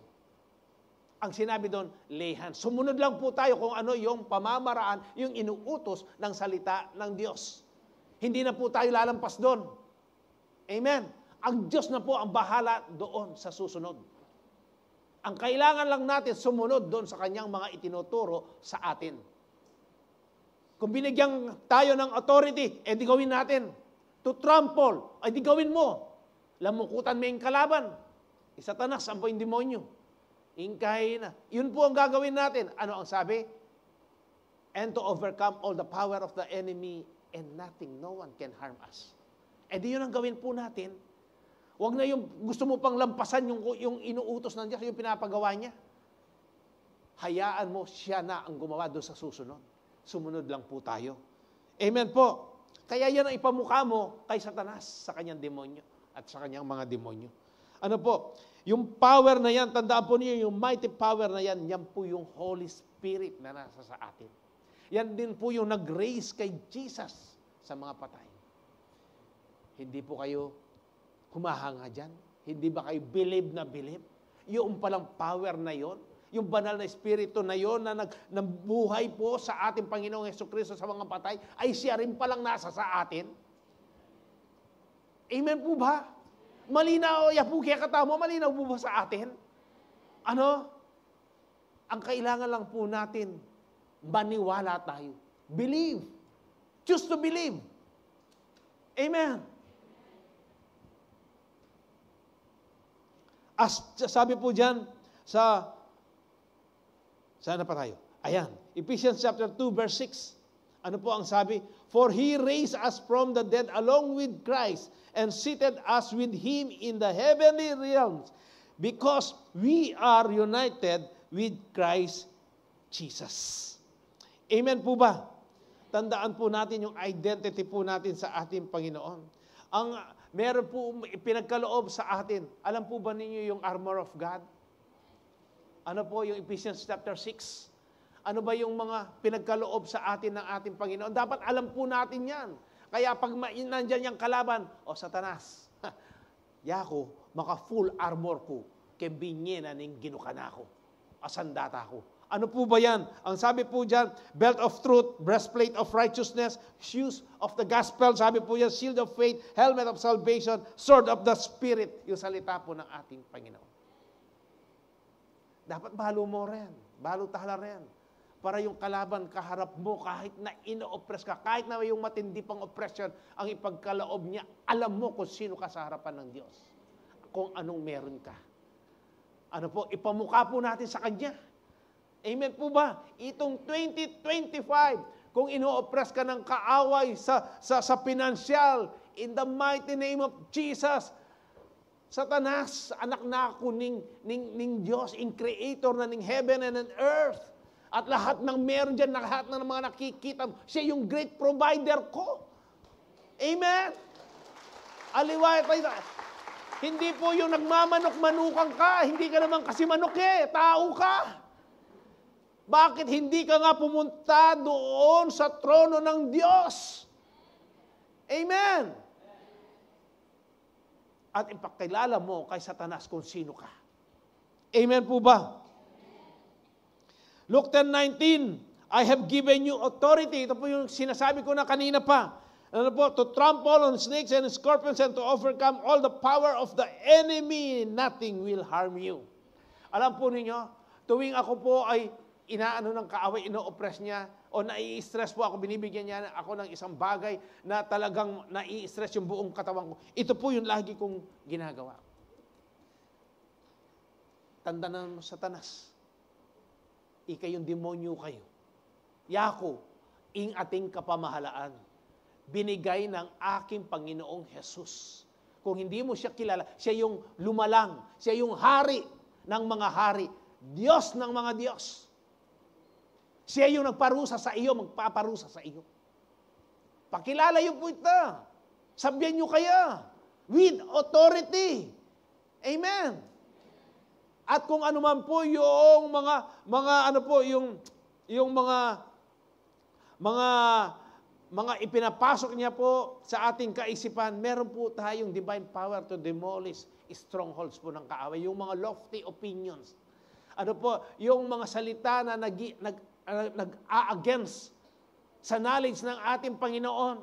Ang sinabi doon, lay hands. Sumunod lang po tayo kung ano yung pamamaraan, yung inuutos ng salita ng Diyos. Hindi na po tayo lalampas doon. Amen. Ang Diyos na po ang bahala doon sa susunod. Ang kailangan lang natin sumunod doon sa kanyang mga itinuturo sa atin. Kung binigyan tayo ng authority, di gawin natin. To trample, di gawin mo. Lamukutan mo yung kalaban. Satanas, ang po yung demonyo. Ingkahin na. Yun po ang gagawin natin. Ano ang sabi? And to overcome all the power of the enemy and nothing, no one can harm us. Di yun ang gawin po natin. Huwag na yung gusto mo pang lampasan yung inuutos ng Diyos, yung pinapagawa niya. Hayaan mo siya na ang gumawa doon sa susunod. Sumunod lang po tayo. Amen po. Kaya yan ang ipamukha mo kay Satanas sa kanyang demonyo at sa kanyang mga demonyo. Ano po? Yung power na yan, tandaan po niyo, yung mighty power na yan, yan po yung Holy Spirit na nasa sa atin. Yan din po yung nag-raise kay Jesus sa mga patay. Hindi po kayo humahanga dyan? Hindi ba kayo believe na believe? Yung palang power na yon, yung banal na espiritu na yon na nagbuhay po sa ating Panginoong Jesucristo sa mga patay, ay siya rin palang nasa sa atin? Amen po ba? Malinaw, po kaya katamo, malinaw po ba sa atin? Ano? Ang kailangan lang po natin, maniwala tayo. Believe. Choose to believe. Amen. As sabi po dyan saan na pa tayo? Ayan, Ephesians chapter 2 verse 6. Ano po ang sabi? For He raised us from the dead along with Christ and seated us with Him in the heavenly realms because we are united with Christ Jesus. Amen po ba? Tandaan po natin yung identity po natin sa ating Panginoon. Meron po pinagkaloob sa atin. Alam po ba ninyo yung armor of God? Ano po yung Ephesians chapter 6? Ano ba yung mga pinagkaloob sa atin ng ating Panginoon? Dapat alam po natin yan. Kaya pag nandyan yung kalaban, Satanas, yako, maka full armor ko, kembinye na ning ginukana ko, asandata ko. Ano po ba yan? Ang sabi po dyan, belt of truth, breastplate of righteousness, shoes of the gospel, sabi po yan, shield of faith, helmet of salvation, sword of the Spirit, yung salita po ng ating Panginoon. Dapat balo mo rin, balo tahala rin, para yung kalaban kaharap mo, kahit na ino-oppress ka, kahit na yung matindi pang oppression, ang ipagkaloob niya, alam mo kung sino ka sa harapan ng Diyos, kung anong meron ka. Ano po, ipamukha po natin sa Kanya. Amen po ba? Itong 2025, kung ino-oppress ka ng kaaway sa pinansyal, in the mighty name of Jesus, Satanas, anak na ako ning Diyos, in Creator na ning heaven and earth, at lahat ng meron dyan, lahat ng mga nakikita, siya yung great provider ko. Amen? Aliway tayo. Hindi po yung nagmamanok-manukan ka. Hindi ka naman kasi manok eh. Tao ka. Bakit hindi ka nga pumunta doon sa trono ng Diyos? Amen. At ipakilala mo kay Satanas kung sino ka. Amen po ba? Luke 10:19, I have given you authority. Ito po yung sinasabi ko na kanina pa. Ano po? To trample on snakes and scorpions and to overcome all the power of the enemy. Nothing will harm you. Alam po ninyo, tuwing ako po ay inaano ng kaaway, ino-oppress niya, o nai-stress po ako, binibigyan niya ako ng isang bagay na talagang nai-stress yung buong katawan ko. Ito po yung lagi kong ginagawa. Tandaan mo, Satanas, ikay yung demonyo kayo. Yako, ing ating kapamahalaan, binigay ng aking Panginoong Jesus. Kung hindi mo siya kilala, siya yung lumalang, siya yung hari ng mga hari, Diyos ng mga Diyos. Siya yung nagparusa sa iyo, magpaparusa sa iyo. Pakilala niyo po ito. Sabihan niyo kaya. With authority. Amen. At kung ano man po yung mga ipinapasok niya po sa ating kaisipan, meron po tayong divine power to demolish strongholds po ng kaaway. Yung mga lofty opinions. Ano po, yung mga salita na nag-a-against sa knowledge ng ating Panginoon.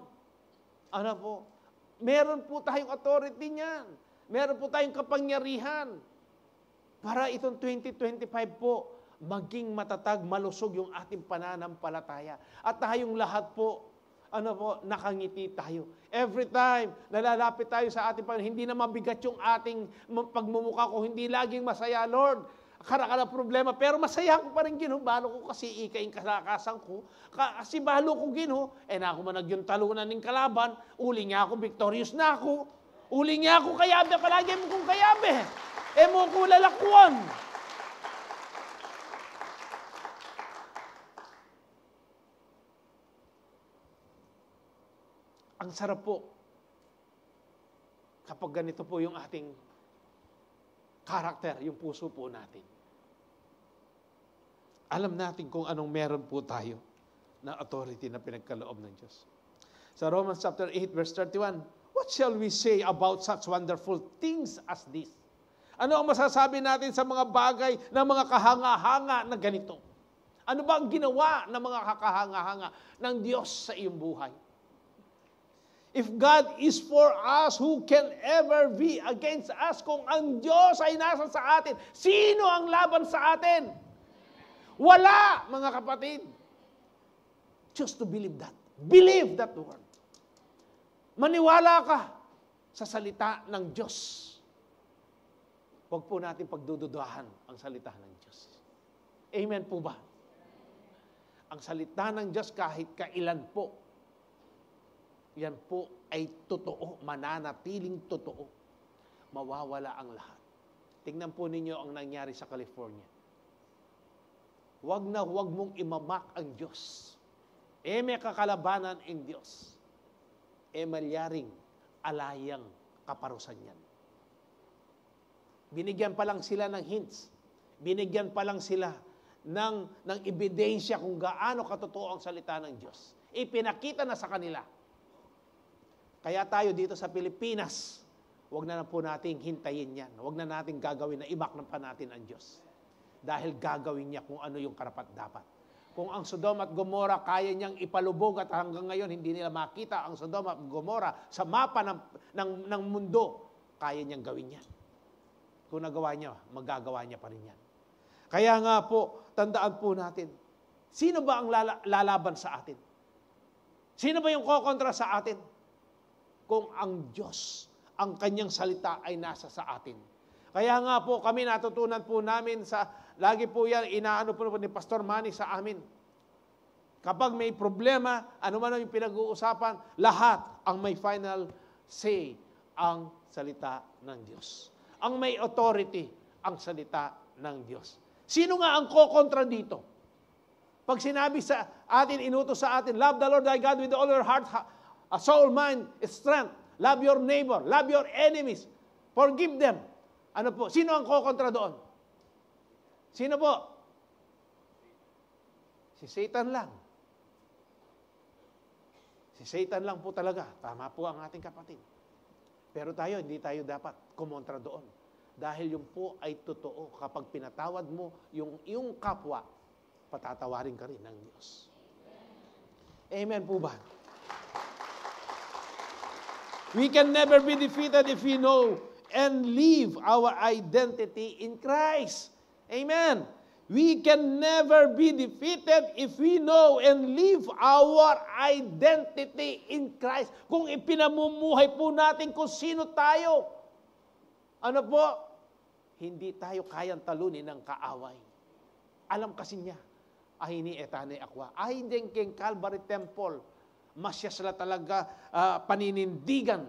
Ano po? Meron po tayong authority niyan. Meron po tayong kapangyarihan. Para itong 2025 po, maging matatag, malusog yung ating pananampalataya. At tayong lahat po, nakangiti tayo. Every time nalalapit tayo sa ating Panginoon, hindi na mabigat yung ating pagmumukha ko, hindi laging masaya, Lord. Karakala problema, pero masaya ko pa rin Ginoo. Balo ko kasi ikaing kalakasan ko. Kasi balo ko Ginoo, na ako man nagyuntalunan ng kalaban, uli niya ako, victorious na ako. Uli niya ako, kayabe, palagi mo kong kayabe. Mo ko lalakuan. Ang sarap po kapag ganito po yung ating karakter, yung puso po natin. Alam natin kung anong meron po tayo na authority na pinagkaloob ng Diyos. Sa Romans chapter 8 verse 31, what shall we say about such wonderful things as this? Ano ang masasabi natin sa mga bagay na mga kahanga-hanga na ganito? Ano ba ang ginawa ng mga kakahanga-hanga ng Diyos sa iyong buhay? If God is for us, who can ever be against us? Kung ang Diyos ay nasa sa atin, sino ang laban sa atin? Wala, mga kapatid. Just to believe that. Believe that word. Maniwala ka sa salita ng Diyos. Huwag po natin pagdududahan ang salita ng Diyos. Amen po ba? Ang salita ng Diyos kahit kailan po, yan po ay totoo, mananatiling totoo. Mawawala ang lahat. Tingnan po ninyo ang nangyari sa California. Huwag na huwag mong imamak ang Diyos. May kakalabanan ang Diyos. Malyaring alayang kaparusan yan. Binigyan pa lang sila ng hints. Binigyan pa lang sila ng ebidensya kung gaano katotoo ang salita ng Diyos. Ipinakita na sa kanila. Kaya tayo dito sa Pilipinas, huwag na po nating hintayin yan. Huwag na nating gagawin na imaknan pa natin ang Diyos. Dahil gagawin niya kung ano yung karapat-dapat. Kung ang Sodom at Gomorrah kaya niyang ipalubog at hanggang ngayon hindi nila makita ang Sodom at Gomorrah sa mapa ng mundo, kaya niyang gawin yan. Kung nagawa niya, magagawa niya pa rin yan. Kaya nga po, tandaan po natin, sino ba ang lalaban sa atin? Sino ba yung kokontra sa atin? Kung ang Diyos, ang kanyang salita ay nasa sa atin. Kaya nga po, kami natutunan po namin lagi po yan, inaano po ni Pastor Manny sa amin. Kapag may problema, ano man ang pinag-uusapan, lahat ang may final say ang salita ng Diyos. Ang may authority, ang salita ng Diyos. Sino nga ang kokontra dito? Pag sinabi sa atin, inutos sa atin, love the Lord thy God with all your heart, soul, mind, strength. Love your neighbor. Love your enemies. Forgive them. Ano po? Sino ang kokontra doon? Sino po? Si Satan lang. Si Satan lang po talaga. Tama po ang ating kapatid. Pero tayo, hindi tayo dapat kumontra doon. Dahil yung po ay totoo. Kapag pinatawad mo yung iyong kapwa, patatawarin ka rin ng Diyos. Amen po ba? We can never be defeated if we know and live our identity in Christ. Amen. We can never be defeated if we know and live our identity in Christ. Kung ipinamumuhay po natin kung sino tayo, ano po? Hindi tayo kayang talunin ng kaaway. Alam kasi niya, ahini etane akwa. Ahin din king Calvary Temple, masya sila talaga paninindigan.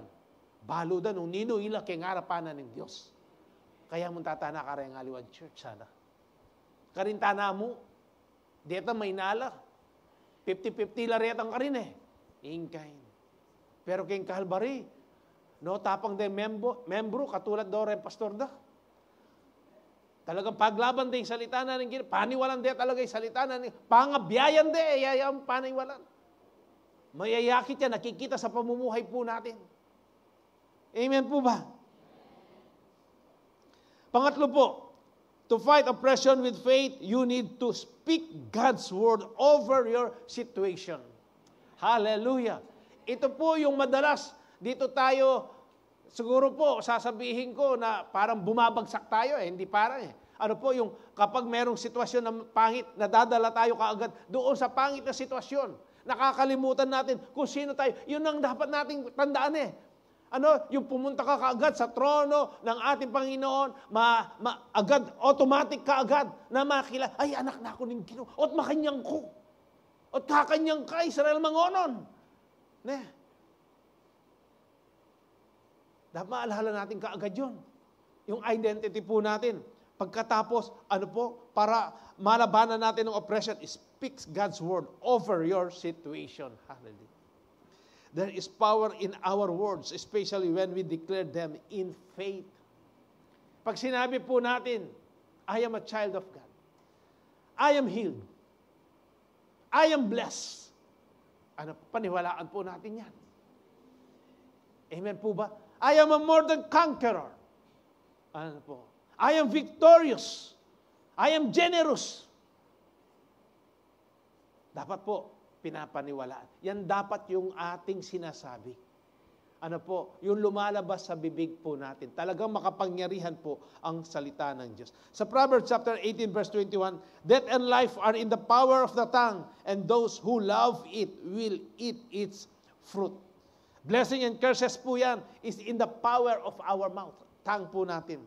Balo da nung nino ila king harapanan ng Diyos. Kaya mong tatana ka rin ngaliwan church sana. Karintana mo, deta may nala. 50-50 laretang ka rin eh. Ingkain. Pero king Calvary, no, tapang de membro, katulad do rin pastor da. Talagang paglaban din salita na ng paniwalan de talaga yung salita na pangabiyayan de, yayang paniwalan. Mayayakit yan, nakikita sa pamumuhay po natin. Amen po ba? Pangatlo po, to fight oppression with faith, you need to speak God's word over your situation. Hallelujah. Ito po yung madalas, dito tayo, siguro po, sasabihin ko na parang bumabagsak tayo hindi parang Ano po yung kapag merong sitwasyon na pangit, nadadala tayo kaagad doon sa pangit na sitwasyon. Nakakalimutan natin kung sino tayo. Yun ang dapat nating tandaan Ano, yung pumunta ka kaagad sa trono ng ating Panginoon, agad, automatic ka agad na makilala, ay anak na ako ng Ginoo, at makanyang ko, at kakanyang ka, Israel mangonon. Dapat maalala natin kaagad yun. Yung identity po natin. Pagkatapos, ano po, para malabanan natin ng oppression, speaks God's word over your situation. Hallelujah. There is power in our words, especially when we declare them in faith. Pag sinabi po natin, I am a child of God. I am healed. I am blessed. Ano, paniwalaan po natin yan. Amen po ba? I am a more than conqueror. Ano po? I am victorious. I am generous. Dapat po, pinapaniwalaan. Yan dapat yung ating sinasabi. Ano po, yung lumalabas sa bibig po natin. Talagang makapangyarihan po ang salita ng Diyos. Sa Proverbs chapter 18 verse 21, death and life are in the power of the tongue, and those who love it will eat its fruit. Blessing and curses po yan is in the power of our mouth. Tongue po natin.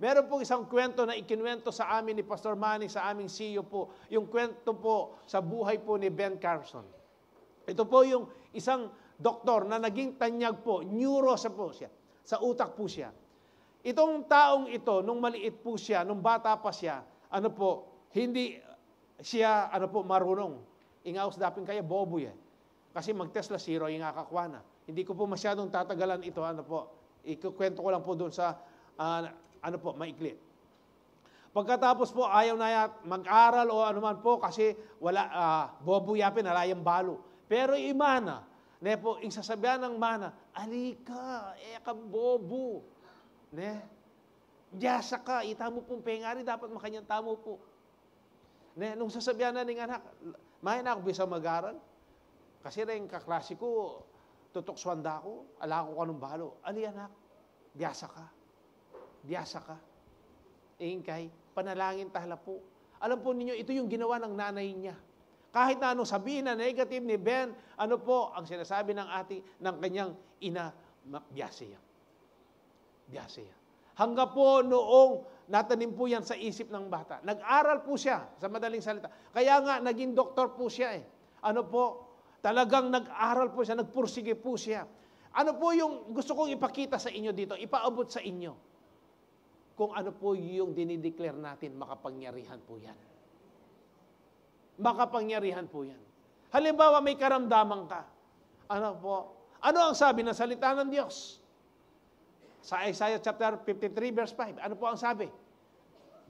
Meron pong isang kwento na ikinwento sa amin ni Pastor Manny, sa aming CEO po. Yung kwento po sa buhay po ni Ben Carson. Ito po yung isang doktor na naging tanyag po, neuro po siya. Sa utak po siya. Itong taong ito, nung maliit po siya, nung bata pa siya, ano po, hindi siya, ano po, marunong. Ingaos dapin kaya bobo yan. Kasi mag-Tesla zero, yung kakakwana. Hindi ko po masyadong tatagalan ito, ano po. Ikukwento ko lang po doon sa ano po, maikli. Pagkatapos po, ayaw na mag-aral o anuman po kasi wala, bobo yapin, alayang balo. Pero yung mana, po, yung sasabihan ng mana, alika, ka bobo. Diyasa ka, itamo pong pengari, dapat makanyang tamo po. Nung sasabihan na ng anak, mahin ako bisa mag-aral. Kasi rin kaklase ko, tutok swanda ko, ala ko kanong balo. Ali anak, diyasa ka. Diyasa ka. Ingkay, panalangin tahala po. Alam po ninyo, ito yung ginawa ng nanay niya. Kahit na ano sabihin na negative ni Ben, ano po ang sinasabi ng kanyang ina, biyasya. Biyasya. Hanggang po noong natanim po yan sa isip ng bata. Nag-aral po siya, sa madaling salita. Kaya nga, naging doktor po siya Ano po, talagang nag-aral po siya, nagpursige po siya. Ano po yung gusto kong ipakita sa inyo dito, ipaabot sa inyo. Kung ano po yung dinideclare natin, makapangyarihan po yan. Makapangyarihan po yan. Halimbawa, may karamdaman ka. Ano po? Ano ang sabi ng salita ng Diyos? Sa Isaiah chapter 53 verse 5, ano po ang sabi?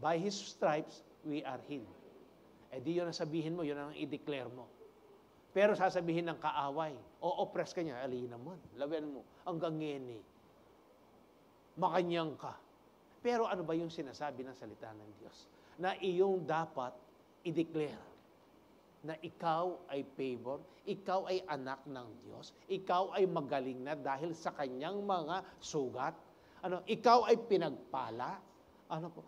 By His stripes, we are healed. Eh di yun ang sabihin mo, yun ang i-declare mo. Pero sasabihin ng kaaway, o-oppress ka niya, alin naman, laban mo, hanggang ngeni. Makanyang ka. Pero ano ba yung sinasabi ng salita ng Diyos? Na iyong dapat i-declare na ikaw ay favor, ikaw ay anak ng Diyos, ikaw ay magaling na dahil sa kanyang mga sugat. Ikaw ay pinagpala.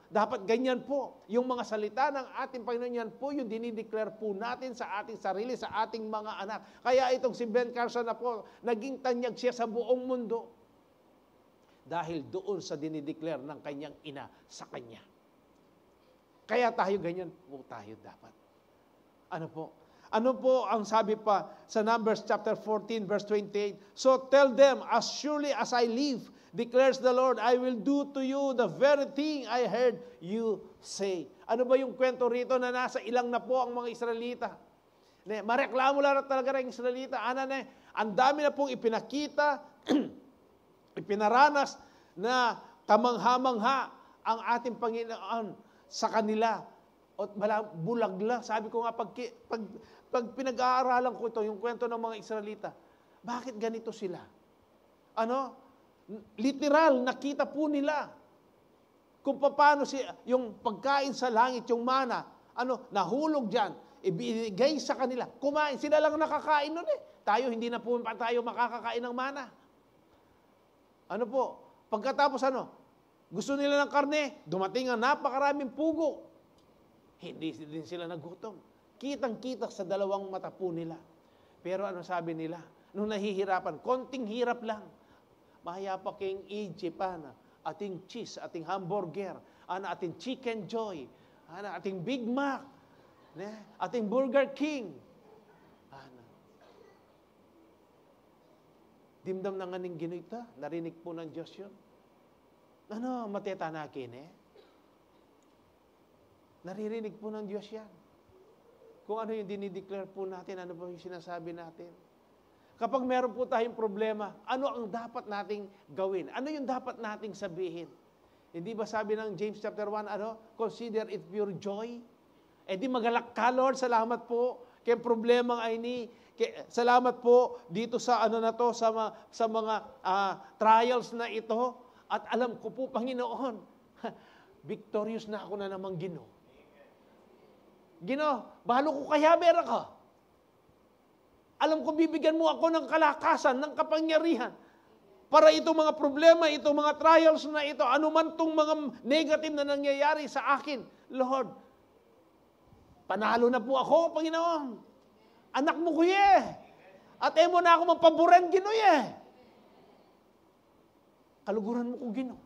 Dapat ganyan po. Yung mga salita ng ating Panginoon, yan po yung dinideclare po natin sa ating sarili, sa ating mga anak. Kaya itong si Ben Carson na po, naging tanyag siya sa buong mundo. Dahil doon sa dinideclare ng kanyang ina sa kanya. Kaya tayo ganyan po tayo dapat. Ano po ang sabi pa sa Numbers chapter 14 verse 28? So tell them, as surely as I live, declares the Lord, I will do to you the very thing I heard you say. Ano ba yung kwento rito na nasa ilang na po ang mga Israelita? Mareklamo lang talaga ng Israelita. Ang dami na pong ipinakita, ipinaranas na kamangha-mangha ang ating Panginoon sa kanila. At bulag lang. Sabi ko nga, pag pinag-aaralan ko ito, yung kwento ng mga Israelita, bakit ganito sila? Literal, nakita po nila kung paano yung pagkain sa langit, yung mana, nahulog dyan, ibigay sa kanila, kumain, sila lang nakakain nun eh. Tayo, hindi na po tayo makakakain ng mana. Pagkatapos gusto nila ng karne, dumating ang napakaraming pugo. Hindi din sila nagutom. Kitang-kita sa dalawang mata po nila. Pero ano sabi nila? Nung nahihirapan, konting hirap lang. Mahaya pa kayong Egypt, ating cheese, ating hamburger, ating chicken joy, ating Big Mac, ating Burger King. Dimdam na nga ning ginita, narinig po ng Diyos yun. Matetanakin naririnig po ng Diyos yan. Kung ano yung dinideclare po natin, ano po yung sinasabi natin. Kapag meron po tayong problema, ano ang dapat nating gawin? Ano yung dapat nating sabihin? Hindi ba sabi ng James chapter 1, consider it pure joy? Di magalak ka, Lord, salamat po. Kaya problemang ay salamat po dito sa sa mga trials na ito. At alam ko po, Panginoon, victorious na ako na namang Ginoo. Balo ko kaya meron ka. Alam ko, bibigyan mo ako ng kalakasan, ng kapangyarihan. Para itong mga problema, itong mga trials na ito, anuman itong mga negative na nangyayari sa akin, Lord, panalo na po ako, Panginoon. Anak mo ko At mo na ako magpaboran, Ginoo Kaluguran mo ko, Ginoo.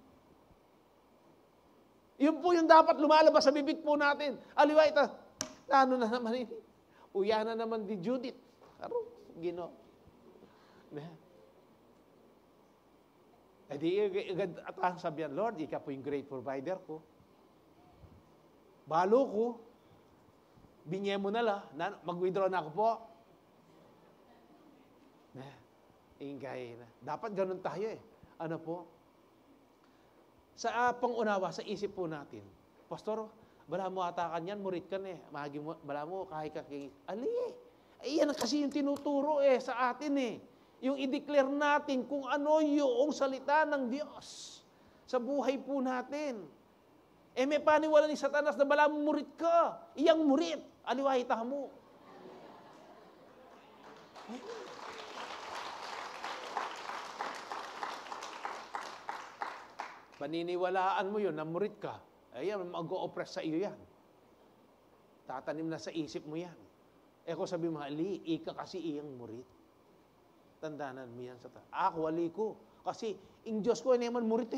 Yun po yung dapat lumalabas sa bibig po natin. Aliwa ito, na naman uya na naman di Judith. Ginoo. At ang sabihan, Lord, ikaw po yung great provider ko. Balo ko, binye mo na lang, mag-withdraw na ako po. Ingay na. Dapat ganun tayo Sa pangunawa, sa isip po natin, Pastor, bala mo atakan yan, murit ka bala mo, kahit yan kasi yung tinuturo sa atin Yung i-declare natin kung ano yung salita ng Diyos sa buhay po natin. May paniwala ni Satanas na bala mo murit ka. Iyang murit. Aliwahita mo. Paniniwalaan mo yun na murit ka. Ayan, mag-o-oppress sa iyo yan. Tatanim na sa isip mo yan. Kung sabi mo, ika kasi iyang murit. Tandaanan mo yan sa ako, wali ko. Kasi, ang Diyos ko, naman murit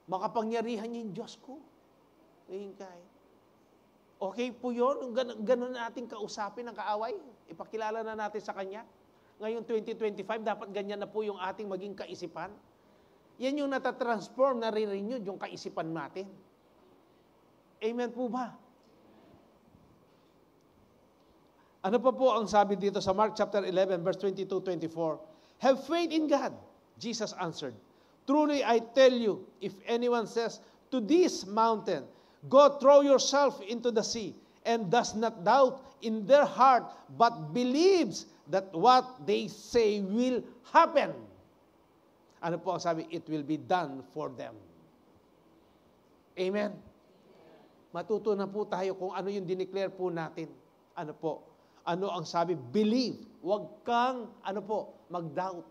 Makapangyarihan niya yung Diyos ko. Okay po yun? Ganun natin kausapin ang kaaway. Ipakilala na natin sa Kanya. Ngayon, 2025, dapat ganyan na po yung ating maging kaisipan. Yan yung natatransform, nare-renew yung kaisipan natin. Amen po ba? Ano pa po ang sabi dito sa Mark chapter 11, verse 22-24? Have faith in God, Jesus answered, "Truly I tell you, if anyone says to this mountain, 'Go throw yourself into the sea,' and does not doubt in their heart, but believes that what they say will happen." Ano po ang sabi? It will be done for them. Amen? Matuto na po tayo kung ano yung dineclare po natin. Ano po? Ano ang sabi? Believe. Huwag kang, mag-doubt.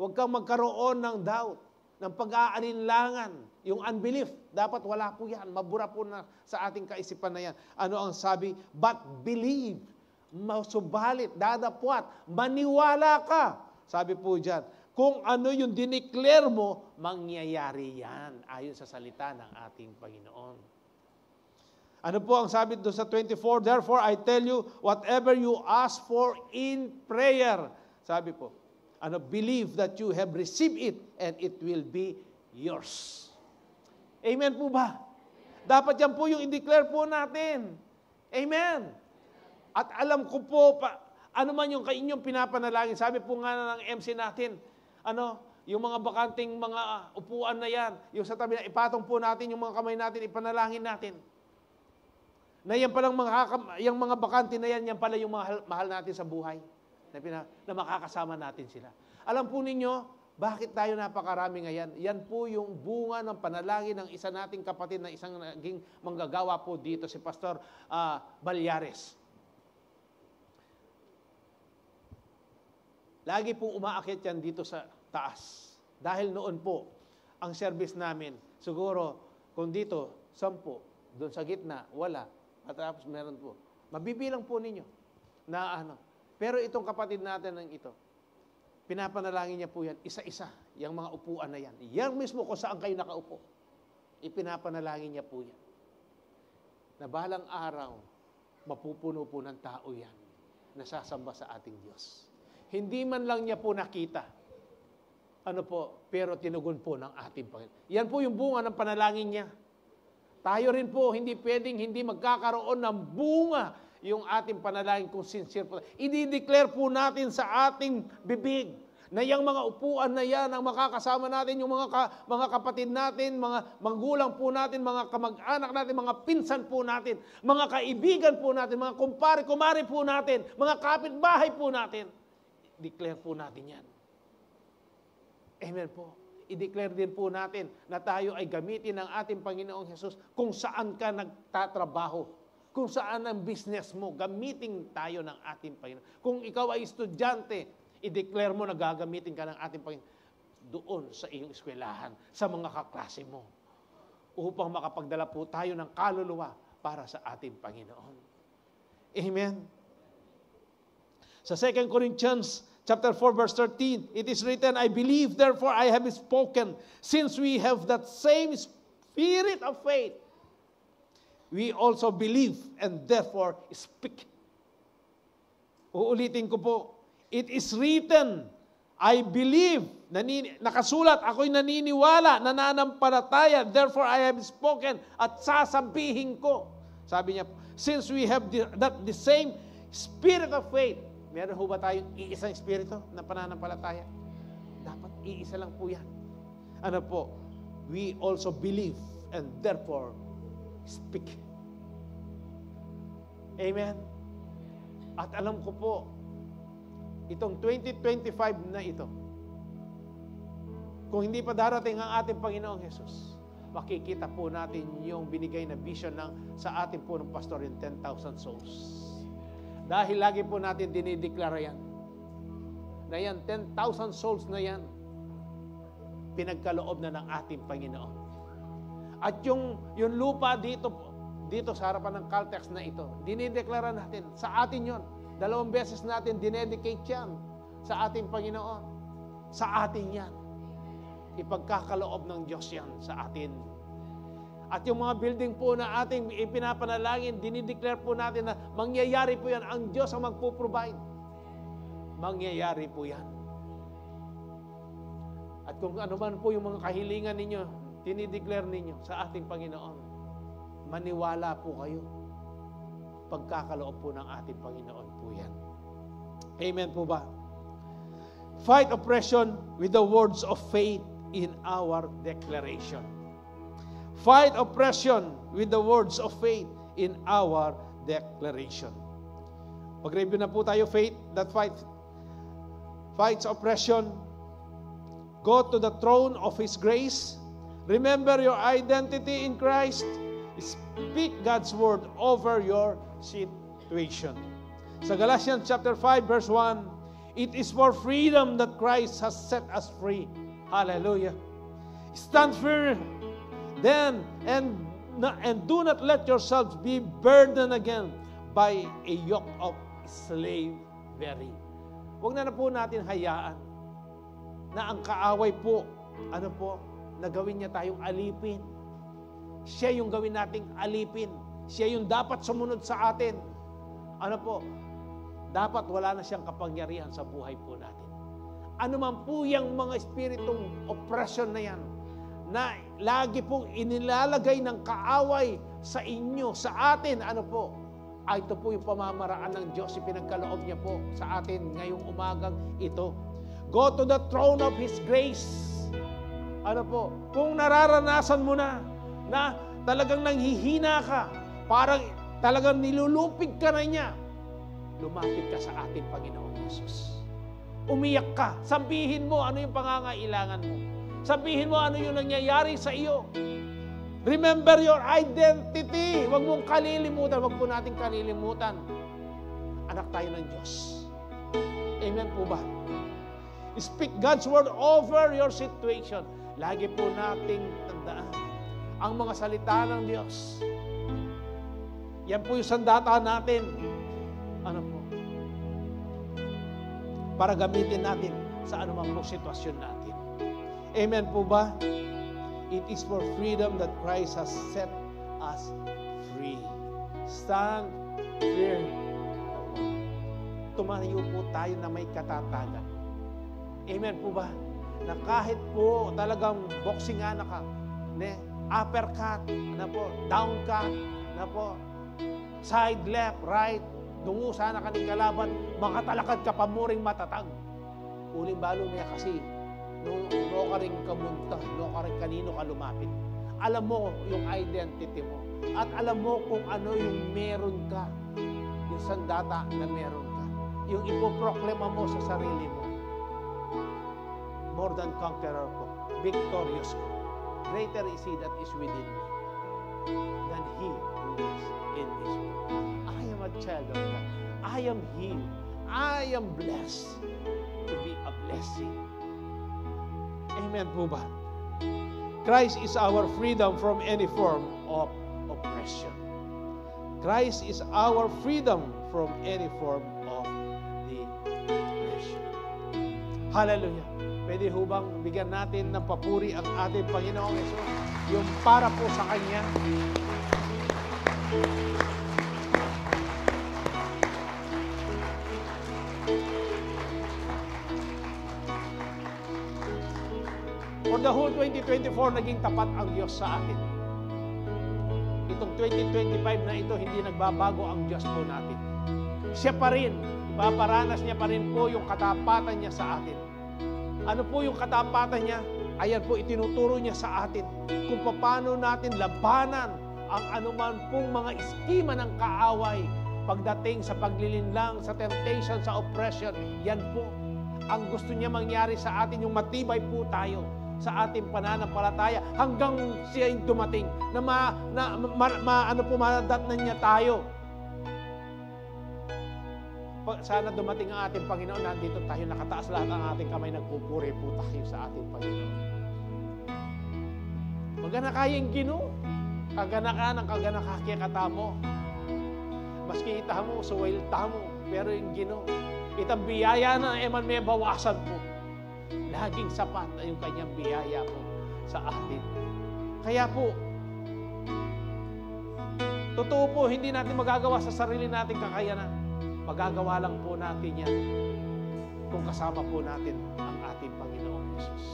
Huwag kang magkaroon ng doubt, ng pag-aalinlangan. Yung unbelief, dapat wala po yan. Mabura po na sa ating kaisipan na yan. Ano ang sabi? But believe. Masubalit, dadapwat, maniwala ka. Sabi po dyan, kung ano yung dineclare mo, mangyayari yan ayon sa salita ng ating Panginoon. Ano po ang sabi doon sa 24? Therefore, I tell you, whatever you ask for in prayer, sabi po, believe that you have received it and it will be yours. Amen po ba? Dapat yan po yung i-declare po natin. Amen. At alam ko po, ano man yung kainyong pinapanalangin, sabi po nga ng MC natin, yung mga bakanting mga upuan na yan, yung sa tabi na ipatong po natin, yung mga kamay natin, ipanalangin natin. Na yan palang yung mga bakante na yan pala yung mahal natin sa buhay. Na makakasama natin sila. Alam po ninyo, bakit tayo napakarami ngayon? Yan po yung bunga ng panalangin ng isa nating kapatid na isang naging manggagawa po dito, si Pastor Balyares. Lagi pong umaakyat yan dito sa taas. Dahil noon po, ang service namin, siguro, kung dito, 10, doon sa gitna, wala. At tapos meron po. Mabibilang po ninyo na Pero itong kapatid natin ng ito, pinapanalangin niya po yan, isa-isa, yung mga upuan na yan. Yan mismo kung saan kayo nakaupo. Ipinapanalangin niya po yan. Na balang araw, mapupuno po ng tao yan, nasasamba sa ating Diyos. Hindi man lang niya po nakita. Pero tinugon po ng ating Panginoon. Yan po yung bunga ng panalangin niya. Tayo rin po, hindi pwedeng hindi magkakaroon ng bunga yung ating panalangin kung sincere po. I-declare po natin sa ating bibig na yung mga upuan na yan ang makakasama natin, yung mga kapatid natin, mga magulang po natin, mga kamag-anak natin, mga pinsan po natin, mga kaibigan po natin, mga kumpare-kumare po natin, mga kapitbahay po natin. Declare po natin yan. Amen po. I-declare din po natin na tayo ay gamitin ng ating Panginoong Hesus kung saan ka nagtatrabaho, kung saan ang business mo, gamitin tayo ng ating Panginoon. Kung ikaw ay estudyante, i-declare mo na gagamitin ka ng ating Panginoon doon sa iyong eskwelahan, sa mga kaklase mo, upang makapagdala po tayo ng kaluluwa para sa ating Panginoon. Amen. Sa 2 Corinthians Chapter 4, verse 13, it is written, I believe, therefore I have spoken. Since we have that same spirit of faith, we also believe and therefore speak. Uulitin ko po, it is written, I believe, nakasulat, ako'y naniniwala, nananampalataya, therefore I have spoken, at sasabihin ko. Sabi niya, since we have the same spirit of faith, meron ho ba tayong iisang espiritu na pananampalataya? Dapat iisa lang po yan. We also believe and therefore speak. Amen? At alam ko po, itong 2025 na ito, kung hindi pa darating ang ating Panginoong Hesus, makikita po natin yung binigay na vision sa ating po ng pastor, yung 10,000 souls. Dahil lagi po natin dinideklara yan. Na yan, 10,000 souls na yan, pinagkaloob na ng ating Panginoon. At yung lupa dito sa harapan ng Caltex na ito, dinideklara natin, sa atin yon. 2 beses natin dinedicate yan sa ating Panginoon. Sa atin yan. Ipagkakaloob ng Diyos yan sa atin. At yung mga building po na ating ipinapanalangin, dinideclare po natin na mangyayari po yan. Ang Diyos ang magpo-provide. Mangyayari po yan. At kung ano man po yung mga kahilingan ninyo, dinideclare ninyo sa ating Panginoon, maniwala po kayo. Pagkakaloob po ng ating Panginoon po yan. Amen po ba? Fight oppression with the words of faith in our declaration. Fight oppression with the words of faith in our declaration. Mag-review na po tayo, faith that fights oppression. Go to the throne of His grace. Remember your identity in Christ. Speak God's word over your situation. Sa Galatians chapter 5 verse 1, it is for freedom that Christ has set us free. Hallelujah. Stand firm then and do not let yourselves be burdened again by a yoke of slavery. Huwag na po natin hayaan na ang kaaway po, na gawin niya tayong alipin. Siya yung gawin nating alipin. Siya yung dapat sumunod sa atin. Dapat wala na siyang kapangyarihan sa buhay po natin. Ano man po yung mga espiritong oppression na yan, na lagi pong inilalagay ng kaaway sa inyo, sa atin, ito po yung pamamaraan ng Diyos, ipinagkaloob niya po sa atin ngayong umagang ito. Go to the throne of His grace. Kung nararanasan mo na talagang nanghihina ka, parang talagang nilulupig ka na niya, lumapit ka sa ating Panginoong Yesus. Umiyak ka, sabihin mo ano yung pangangailangan mo. Sabihin mo ano yung nangyayari sa iyo. Remember your identity. Huwag mong kalilimutan. Huwag po natin kalilimutan. Anak tayo ng Diyos. Amen po ba? Speak God's word over your situation. Lagi po nating tandaan ang mga salita ng Diyos. Yan po yung sandata natin. Para gamitin natin sa anumang po sitwasyon natin. Amen po ba? It is for freedom that Christ has set us free. Stand firm. Tumayo po tayo na may katatagan. Amen po ba? Na kahit po talagang boxingan ka, uppercut, down cut, side left, right, dungusa na kaning kalaban, makatalakad ka pamuring matatag. Uling balo niya kasi, no ka rin kamunta, no ka rin kanino ka lumapit. Alam mo yung identity mo. At alam mo kung ano yung meron ka. Yung sandata na meron ka. Yung ipoproklema mo sa sarili mo. More than conqueror ko. Victorious ko. Greater is He that is within me than he who is in this world. I am a child of God. I am healed. I am blessed to be a blessing. Amen po ba? Christ is our freedom from any form of oppression. Christ is our freedom from any form of the oppression. Hallelujah. Pwede ho bang bigyan natin ng papuri ang ating Panginoong Yesus? Yung para po sa Kanya. For the whole 2024, naging tapat ang Diyos sa atin. Itong 2025 na ito, hindi nagbabago ang Diyos po natin. Siya pa rin, paparanas niya pa rin po yung katapatan niya sa atin. Ano po yung katapatan niya? Ayan po, itinuturo niya sa atin kung paano natin labanan ang anuman pong mga iskima ng kaaway pagdating sa paglilinlang, sa temptation, sa oppression. Yan po ang gusto niya mangyari sa atin, yung matibay po tayo sa ating pananampalataya hanggang siya yung dumating na madatnan niya tayo. Sana dumating ang ating Panginoon, nandito tayo, nakataas lahat ang ating kamay, nagpupuri po tayo sa ating Panginoon. Magana kayang Ginoo, kagana ka ng kagana kakikata mo. Maski ita mo, suwailta mo, pero yung Ginoo, itang biyaya na eman may bawasan po. Laging sapat na yung kanyang biyaya po sa atin. Kaya po, totoo po, hindi natin magagawa sa sarili nating kakayanan. Magagawa lang po natin yan kung kasama po natin ang ating Panginoong Yesus.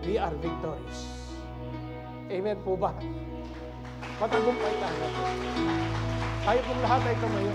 We are victorious. Amen po ba? Patagumpay tayo. Tayo pong lahat ay tumayo.